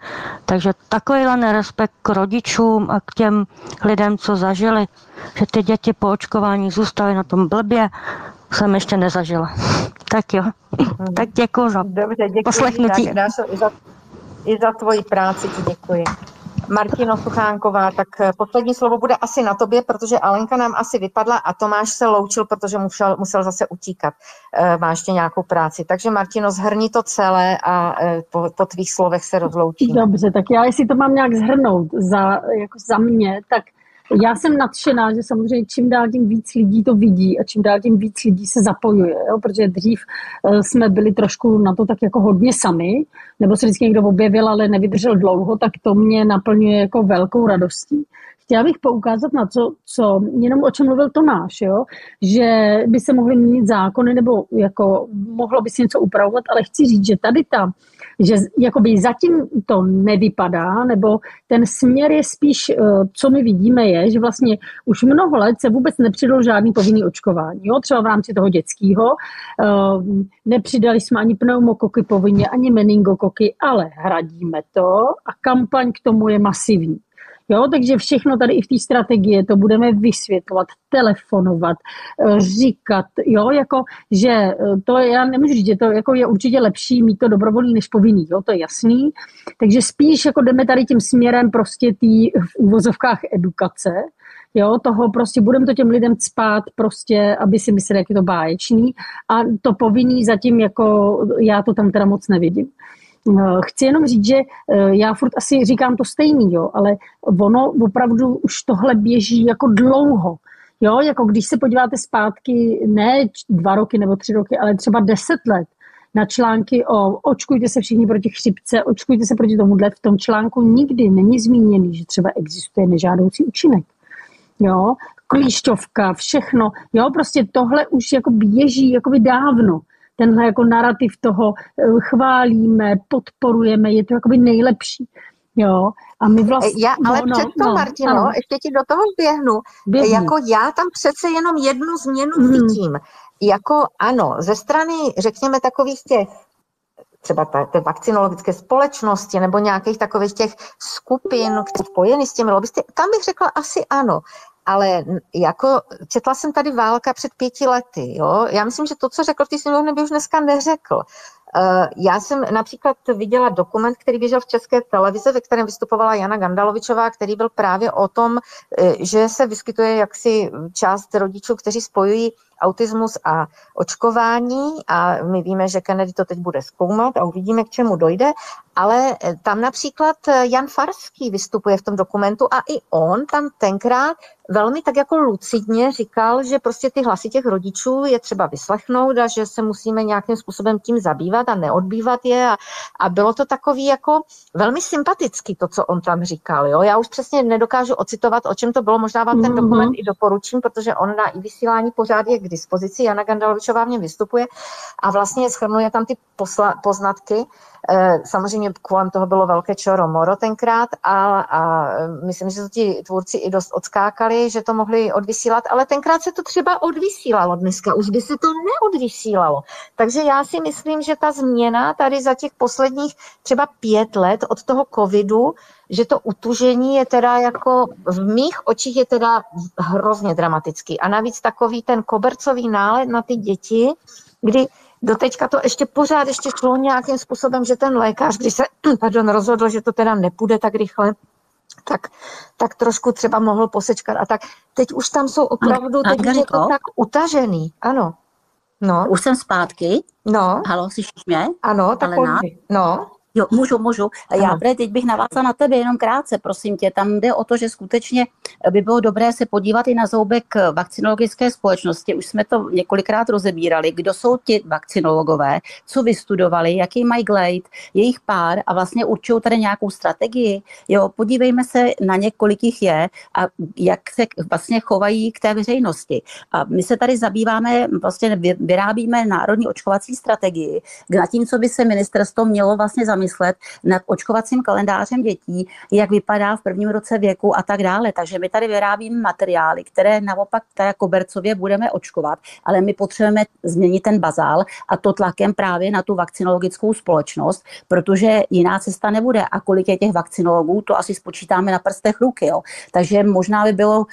Takže takovýhle nerespekt k rodičům a k těm lidem, co zažili, že ty děti po očkování zůstaly na tom blbě, jsem ještě nezažila. Tak jo, tak děkuji za poslechnutí. I za tvoji práci ti děkuji. Martino Suchánková, tak poslední slovo bude asi na tobě, protože Alenka nám asi vypadla a Tomáš se loučil, protože musel zase utíkat. Má ještě nějakou práci. Takže Martino, zhrni to celé a po tvých slovech se rozloučíme. Dobře, tak já jestli to mám nějak zhrnout za mě, tak já jsem nadšená, že samozřejmě čím dál tím víc lidí to vidí a čím dál tím víc lidí se zapojuje, jo? Protože dřív jsme byli trošku na to tak jako hodně sami, nebo se vždycky někdo objevil, ale nevydržel dlouho, tak to mě naplňuje jako velkou radostí. Chtěla bych poukázat na co jenom o čem mluvil Tomáš, jo? Že by se mohly měnit zákony nebo jako mohlo by se něco upravovat, ale chci říct, že tady že jakoby zatím to nevypadá, nebo ten směr je spíš, co my vidíme je, že vlastně už mnoho let se vůbec nepřidalo žádný povinný očkování. Jo? Třeba v rámci toho dětského nepřidali jsme ani pneumokoky povinně, ani meningokoky, ale hradíme to a kampaň k tomu je masivní. Jo, takže všechno tady i v té strategii to budeme vysvětlovat, telefonovat, říkat, jo, jako, že to já nemůžu říct, že to jako je určitě lepší mít to dobrovolný než povinný, jo, to je jasný. Takže spíš jako jdeme tady tím směrem prostě v uvozovkách edukace, jo, toho prostě budeme to těm lidem cpát prostě, aby si mysleli, jak je to báječný a to povinný zatím jako já to tam teda moc nevidím. Chci jenom říct, že já furt asi říkám to stejný, jo, ale ono opravdu už tohle běží jako dlouho. Jo, jako když se podíváte zpátky ne 2 roky nebo 3 roky, ale třeba 10 let na články o očkujte se všichni proti chřipce, očkujte se proti tomuhle, v tom článku nikdy není zmíněný, že třeba existuje nežádoucí účinek. Jo, klíšťovka, všechno, jo, prostě tohle už jako běží jakoby dávno. Tenhle jako narrativ toho chválíme, podporujeme, je to jakoby nejlepší. Jo, a my vlastně... Ale přesto, Martino, ještě ti do toho běhnu. Jako já tam přece jenom jednu změnu vidím. Jako ano, ze strany, řekněme, takových těch třeba té vakcinologické společnosti nebo nějakých takových těch skupin, které spojeny s těmi lobbysty, tam bych řekla asi ano. Ale jako četla jsem tady Válka před 5 lety, jo. Já myslím, že to, co řekl v té sněmovně, by už dneska neřekl. Já jsem například viděla dokument, který běžel v České televizi, ve kterém vystupovala Jana Gandalovičová, který byl právě o tom, že se vyskytuje jaksi část rodičů, kteří spojují autismus a očkování a my víme, že Kennedy to teď bude zkoumat a uvidíme, k čemu dojde, ale tam například Jan Farský vystupuje v tom dokumentu a i on tam tenkrát velmi tak jako lucidně říkal, že prostě ty hlasy těch rodičů je třeba vyslechnout a že se musíme nějakým způsobem tím zabývat a neodbývat je a bylo to takový jako velmi sympatický to, co on tam říkal. Jo? Já už přesně nedokážu ocitovat, o čem to bylo, možná vám ten dokument i doporučím, protože on na vysílání pořád je k dispozici, Jana Gandalovičová v něm vystupuje a vlastně shrnuje tam ty poznatky. Samozřejmě kolem toho bylo velké čoro moro tenkrát a myslím, že to ti tvůrci i dost odskákali, že to mohli odvysílat, ale tenkrát se to třeba odvysílalo, dneska už by se to neodvysílalo. Takže já si myslím, že ta změna tady za těch posledních třeba 5 let od toho covidu, že to utužení je teda jako v mých očích je teda hrozně dramatický. A navíc takový ten kobercový nálet na ty děti, kdy doteďka to pořád ještě šlo nějakým způsobem, že ten lékař, když se rozhodl, že to teda nepůjde tak rychle, tak trošku třeba mohl posečkat a tak. Teď už tam jsou opravdu, teď je to tak utažený. Ano. No. Už jsem zpátky. No. Halo, slyšíš mě? Ano, tak no. Jo, můžu. Já teď bych navázala na tebe jenom krátce, prosím tě. Tam jde o to, že skutečně by bylo dobré se podívat i na zoubek vakcinologické společnosti. Už jsme to několikrát rozebírali. Kdo jsou ti vakcinologové, co vystudovali, jaký mají glejt, jejich pár a vlastně určují tady nějakou strategii. Jo, podívejme se na ně, kolik jich je a jak se vlastně chovají k té veřejnosti. A my se tady zabýváme, vlastně vyrábíme národní očkovací strategii, nad tím, co by se ministerstvo mělo vlastně zamyslet zamyslet nad očkovacím kalendářem dětí, jak vypadá v prvním roce věku a tak dále. Takže my tady vyrábíme materiály, které naopak teda kobercově budeme očkovat, ale my potřebujeme změnit ten bazál a to tlakem právě na tu vakcinologickou společnost, protože jiná cesta nebude. A kolik je těch vakcinologů, to asi spočítáme na prstech ruky. Jo. Takže možná by bylo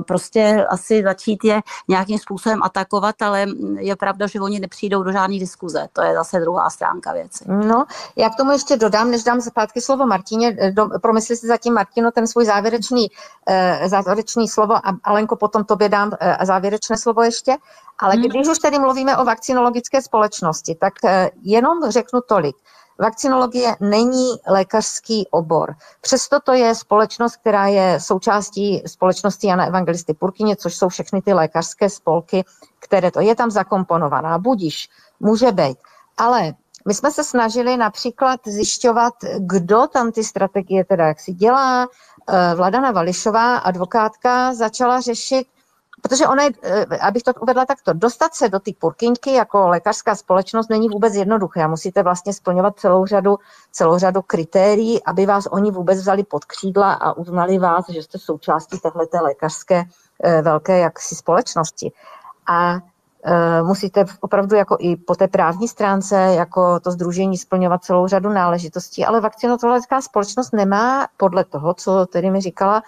prostě asi začít je nějakým způsobem atakovat, ale je pravda, že oni nepřijdou do žádné diskuze. To je zase druhá stránka věci. No, já k tomu ještě dodám, než dám zpátky slovo Martině, promysli si zatím, Martino, ten svůj závěrečný slovo a Alenko, potom tobě dám závěrečné slovo ještě. Ale když už tady mluvíme o vakcinologické společnosti, tak jenom řeknu tolik. Vakcinologie není lékařský obor. Přesto to je společnost, která je součástí společnosti Jana Evangelisty Purkyně, což jsou všechny ty lékařské spolky, které to je tam zakomponovaná. Budiš, může být. Ale my jsme se snažili například zjišťovat, kdo tam ty strategie teda jak si dělá. Vladana Vališová, advokátka, začala řešit, protože ona je, abych to uvedla takto, dostat se do té Purkyňky jako lékařská společnost není vůbec jednoduché. Musíte vlastně splňovat celou řadu kritérií, aby vás oni vůbec vzali pod křídla a uznali vás, že jste součástí téhleté lékařské velké jaksi společnosti. A musíte opravdu jako i po té právní stránce jako to sdružení splňovat celou řadu náležitostí, ale vakcinologická společnost nemá podle toho, co tedy mi říkala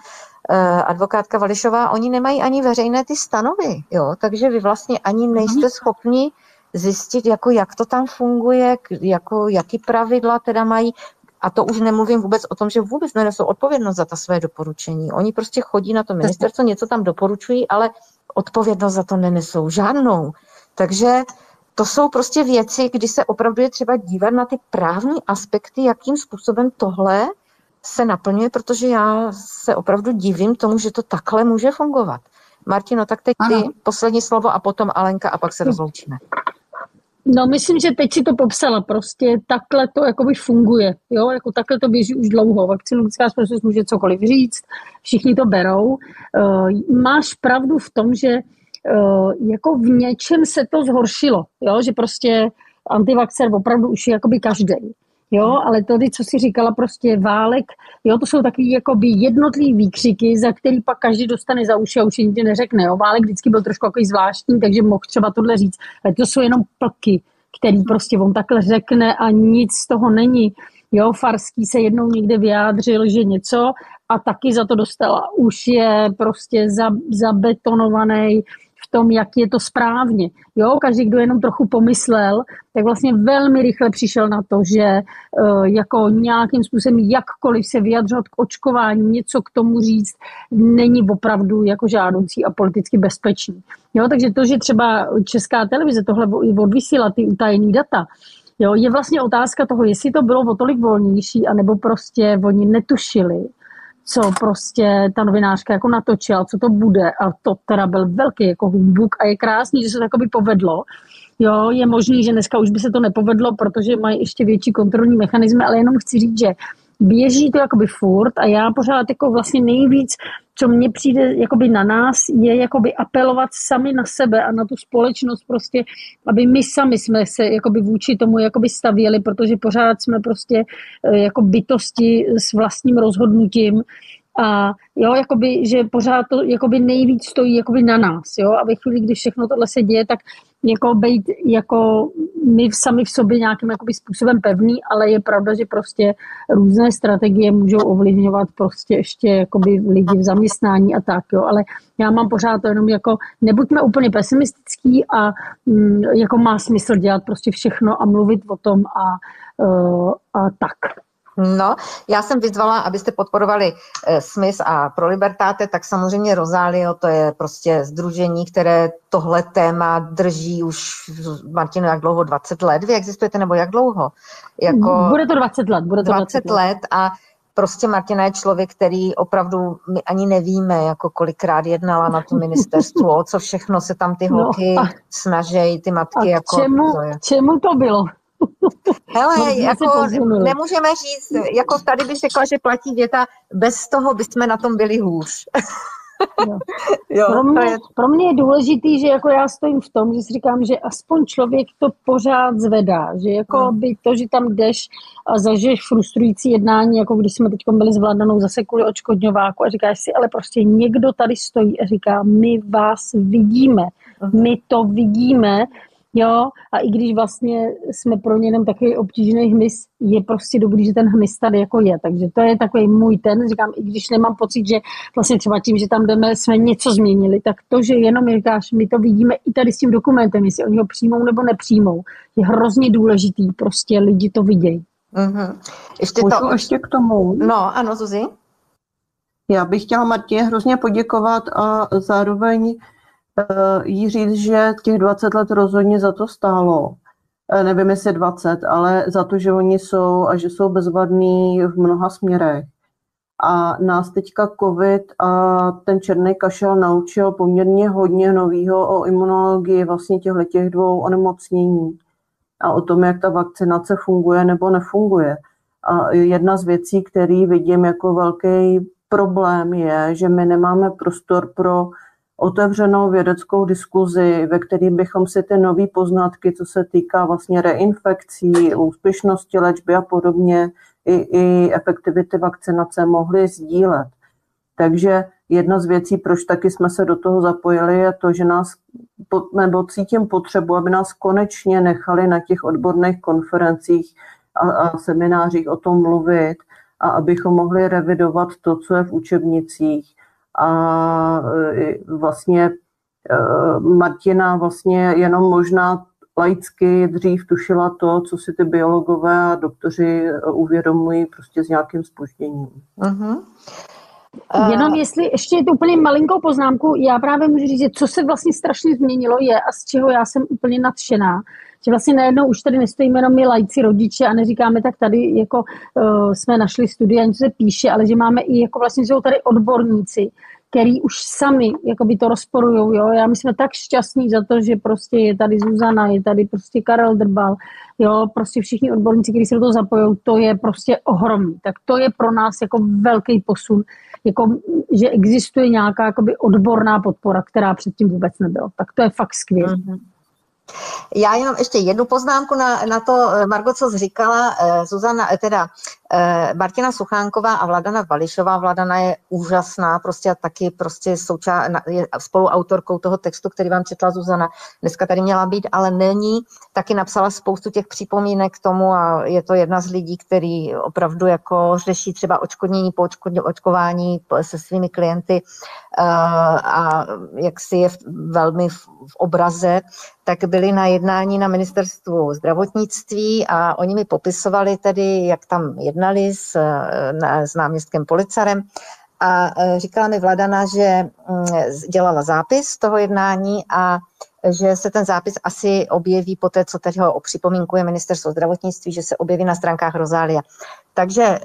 advokátka Vališová, oni nemají ani veřejné ty stanovy, jo? Takže vy vlastně ani nejste schopni zjistit, jako jak to tam funguje, jako jaký pravidla teda mají. A to už nemluvím vůbec o tom, že vůbec nenesou odpovědnost za ta své doporučení. Oni prostě chodí na to ministerstvo, něco tam doporučují, ale odpovědnost za to nenesou žádnou. Takže to jsou prostě věci, kdy se opravdu je třeba dívat na ty právní aspekty, jakým způsobem tohle se naplňuje, protože já se opravdu divím tomu, že to takhle může fungovat. Martino, tak teď ty poslední slovo a potom Alenka a pak se rozloučíme. No, myslím, že teď si to popsala. Prostě takhle to jakoby funguje. Jo? Jako takhle to běží už dlouho. Vakcinologická společnost může cokoliv říct, všichni to berou. Máš pravdu v tom, že jako v něčem se to zhoršilo. Jo? Že prostě antivaxer opravdu už je jakoby každej. Jo, ale tady, co jsi říkala, prostě Válek, jo, to jsou takový jakoby jednotlivý výkřiky, za který pak každý dostane za uši a už nikdy neřekne. Jo. Válek vždycky byl trošku takový zvláštní, takže mohl třeba tohle říct, ale to jsou jenom plky, který prostě on takhle řekne a nic z toho není. Jo, Farský se jednou někde vyjádřil, že něco a taky za to dostala. Už je prostě zabetonovaný v tom, jak je to správně. Jo, každý, kdo jenom trochu pomyslel, tak vlastně velmi rychle přišel na to, že jako nějakým způsobem jakkoliv se vyjadřovat k očkování, něco k tomu říct, není opravdu jako žádoucí a politicky bezpečný. Jo, takže to, že třeba Česká televize tohle odvysílá ty utajený data, jo, je vlastně otázka toho, jestli to bylo o tolik volnější, anebo prostě oni netušili, co prostě ta novinářka jako natočila, co to bude a to teda byl velký jako humbuk a je krásný, že se to jakoby povedlo. Jo, je možný, že dneska už by se to nepovedlo, protože mají ještě větší kontrolní mechanismy, ale jenom chci říct, že běží to jakoby furt a já pořád jako vlastně nejvíc, co mně přijde jakoby na nás, je jakoby apelovat sami na sebe a na tu společnost prostě, aby my sami jsme se jakoby vůči tomu jakoby stavěli, protože pořád jsme prostě jako bytosti s vlastním rozhodnutím a jo, jakoby, že pořád to jakoby nejvíc stojí jakoby na nás, jo, a ve chvíli, kdy všechno tohle se děje, tak jako být jako my sami v sobě nějakým jakoby způsobem pevný, ale je pravda, že prostě různé strategie můžou ovlivňovat prostě ještě jakoby lidi v zaměstnání a tak, jo, ale já mám pořád to jenom jako nebuďme úplně pesimistický a jako má smysl dělat prostě všechno a mluvit o tom a tak. No, já jsem vyzvala, abyste podporovali Smith a Pro Libertate, tak samozřejmě Rosalio, to je prostě sdružení, které tohle téma drží už, Martino, jak dlouho, 20 let? Vy existujete nebo jak dlouho? Jako bude to 20 let. Bude to 20 let a prostě Martina je člověk, který opravdu my ani nevíme, jako kolikrát jednala na tom ministerstvu, o co všechno se tam ty holky snaží, ty matky. A jako, čemu to bylo? Hele, jako nemůžeme říct, jako tady bych řekla, že platí věta, bez toho bychom na tom byli hůř. Jo, Pro mě je důležitý, že jako já stojím v tom, že si říkám, že aspoň člověk to pořád zvedá, že jako by to, že tam jdeš a zažiješ frustrující jednání, jako když jsme teď byli s Vladanou zase kvůli odškodňováku a říkáš si, ale prostě někdo tady stojí a říká, my vás vidíme, my to vidíme, jo, a i když vlastně jsme pro ně jenom takový obtížný hmyz, je prostě dobrý, že ten hmyz tady jako je, takže to je takový můj ten, říkám, i když nemám pocit, že vlastně třeba tím, že tam jdeme, jsme něco změnili, tak to, že jenom říkáš, my to vidíme i tady s tím dokumentem, jestli oni ho přijmou nebo nepřijmou, je hrozně důležitý, prostě lidi to vidějí. Ještě k tomu? No, ano, Zuzi? Já bych chtěla Martině hrozně poděkovat a zároveň jí říct, že těch 20 let rozhodně za to stálo. Nevím, jestli 20, ale za to, že oni jsou a že jsou bezvadní v mnoha směrech. A nás teďka covid a ten černý kašel naučil poměrně hodně novýho o imunologii vlastně těch dvou onemocnění a o tom, jak ta vakcinace funguje nebo nefunguje. A jedna z věcí, který vidím jako velký problém je, že my nemáme prostor pro otevřenou vědeckou diskuzi, ve které bychom si ty nové poznatky, co se týká vlastně reinfekcí, úspěšnosti léčby a podobně, i efektivity vakcinace mohli sdílet. Takže jedna z věcí, proč taky jsme se do toho zapojili, je to, že nebo cítím potřebu, aby nás konečně nechali na těch odborných konferencích a seminářích o tom mluvit a abychom mohli revidovat to, co je v učebnicích. A vlastně Martina vlastně jenom možná laicky dřív tušila to, co si ty biologové a doktoři uvědomují prostě s nějakým zpožděním. Jenom jestli ještě je to úplně malinkou poznámku, já právě můžu říct, že co se vlastně strašně změnilo je a z čeho já jsem úplně nadšená, že vlastně najednou už tady nestojíme jenom my laici rodiče a neříkáme, tak tady jako jsme našli studie a něco se píše, ale že máme i jako vlastně jsou tady odborníci, který už sami jakoby to rozporujou, jo. My jsme tak šťastní za to, že prostě je tady Zuzana, je tady prostě Karel Drbal, jo, prostě všichni odborníci, kteří se do toho zapojou, to je prostě ohromný. Tak to je pro nás jako velký posun, jako, že existuje nějaká jakoby odborná podpora, která předtím vůbec nebyla. Tak to je fakt skvělé. Já jenom ještě jednu poznámku na to, Margo, co jsi říkala, Martina Suchánková a Vladana Vališová. Vladana je úžasná, prostě a taky prostě je spoluautorkou toho textu, který vám četla Zuzana. Dneska tady měla být, ale není. Taky napsala spoustu těch připomínek k tomu a je to jedna z lidí, který opravdu jako řeší třeba odškodnění po očkování se svými klienty a jak si je velmi v obraze, tak byli na jednání na ministerstvu zdravotnictví a oni mi popisovali tedy, jak tam jednali s náměstkem Policarem a říkala mi Vladana, že dělala zápis toho jednání a že se ten zápis asi objeví po té, co teď ho připomínkuje ministerstvo zdravotnictví, že se objeví na stránkách Rozália. Takže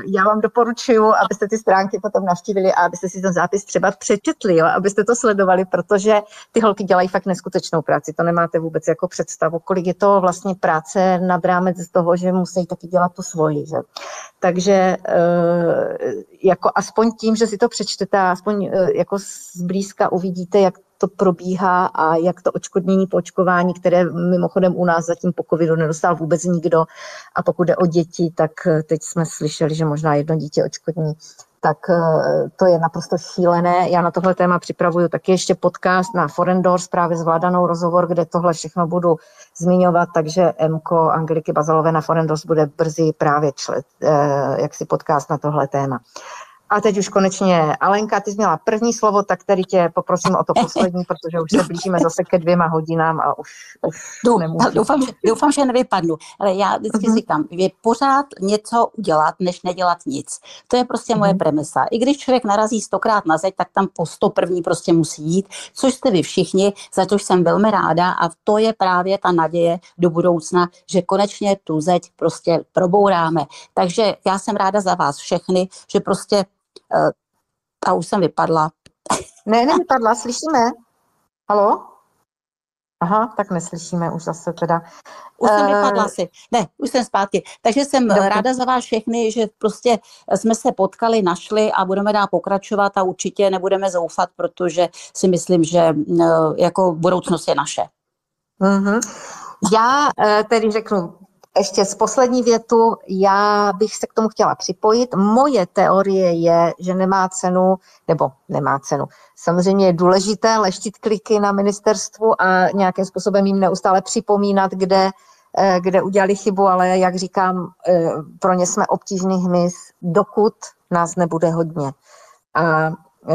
já vám doporučuji, abyste ty stránky potom navštívili a abyste si ten zápis třeba přečetli, jo, abyste to sledovali, protože ty holky dělají fakt neskutečnou práci. To nemáte vůbec jako představu, kolik je to vlastně práce nad rámec z toho, že musí taky dělat to svoji. Že? Takže jako aspoň tím, že si to přečtete, aspoň jako zblízka uvidíte, jak to probíhá a jak to odškodnění po očkování, které mimochodem u nás zatím po covidu nedostal vůbec nikdo. A pokud jde o děti, tak teď jsme slyšeli, že možná jedno dítě odškodní, tak to je naprosto šílené. Já na tohle téma připravuju taky ještě podcast na Forendors právě s Vladanou rozhovor, kde tohle všechno budu zmiňovat, takže Mko Angeliky Bazalové na Forendors bude brzy právě jaksi podcast na tohle téma. A teď už konečně, Alenka, ty jsi měla první slovo, tak tady tě poprosím o to poslední, protože už se blížíme zase ke 2 hodinám a už nemůžu. Doufám, že nevypadnu, ale já vždycky říkám, je pořád něco udělat, než nedělat nic. To je prostě moje premisa. I když člověk narazí 100krát na zeď, tak tam po 101. prostě musí jít, což jste vy všichni, za to jsem velmi ráda a to je právě ta naděje do budoucna, že konečně tu zeď prostě probouráme. Takže já jsem ráda za vás všechny, že prostě a už jsem vypadla. Ne, nevypadla, slyšíme. Haló? Aha, tak neslyšíme už zase teda. Už jsem vypadla si. Ne, už jsem zpátky. Takže jsem ráda za vás všechny, že prostě jsme se potkali, našli a budeme dál pokračovat a určitě nebudeme zoufat, protože si myslím, že jako budoucnost je naše. Mm-hmm. Já tedy řeknu ještě z poslední větu, já bych se k tomu chtěla připojit. Moje teorie je, že nemá cenu. Samozřejmě je důležité leštit kliky na ministerstvu a nějakým způsobem jim neustále připomínat, kde udělali chybu, ale jak říkám, pro ně jsme obtížný hmyz, dokud nás nebude hodně. A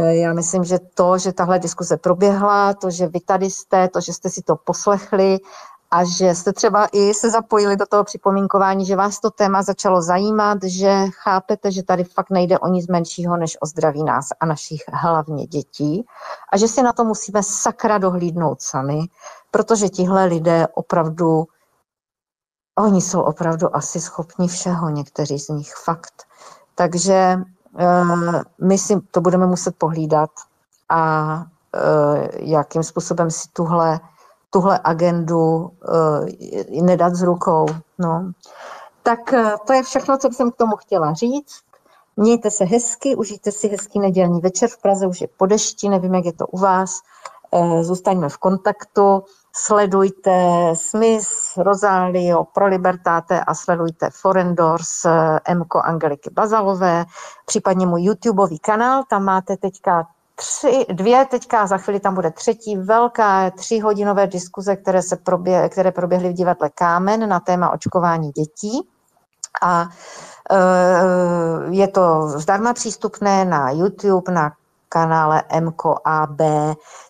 já myslím, že to, že tahle diskuse proběhla, to, že vy tady jste, to, že jste si to poslechli a že jste třeba i se zapojili do toho připomínkování, že vás to téma začalo zajímat, že chápete, že tady fakt nejde o nic menšího, než o zdraví nás a našich hlavně dětí a že si na to musíme sakra dohlídnout sami, protože tihle lidé opravdu, oni jsou opravdu asi schopni všeho, někteří z nich fakt. Takže my si to budeme muset pohlídat a jakým způsobem si tuhle agendu nedat z rukou. No. Tak to je všechno, co jsem k tomu chtěla říct. Mějte se hezky, užijte si hezký nedělní večer. V Praze už je po dešti, nevím, jak je to u vás. Zůstaňme v kontaktu. Sledujte Smith, Rosalio, Pro Libertate a sledujte Foreign Doors Mko Angeliky Bazalové, případně můj YouTubeový kanál, tam máte teďka teďka za chvíli tam bude třetí velká 3hodinové diskuze, které proběhly v divadle Kámen na téma očkování dětí. A je to zdarma přístupné na YouTube, na kanále Mko AB,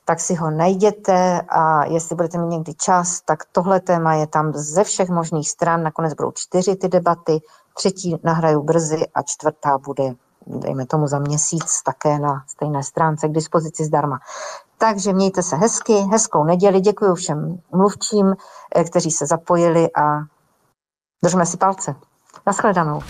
tak si ho najděte a jestli budete mít někdy čas, tak tohle téma je tam ze všech možných stran, nakonec budou 4 ty debaty, 3. nahraju brzy a 4. bude, dejme tomu za měsíc, také na stejné stránce k dispozici zdarma. Takže mějte se hezky, hezkou neděli, děkuji všem mluvčím, kteří se zapojili a držme si palce. Nashledanou.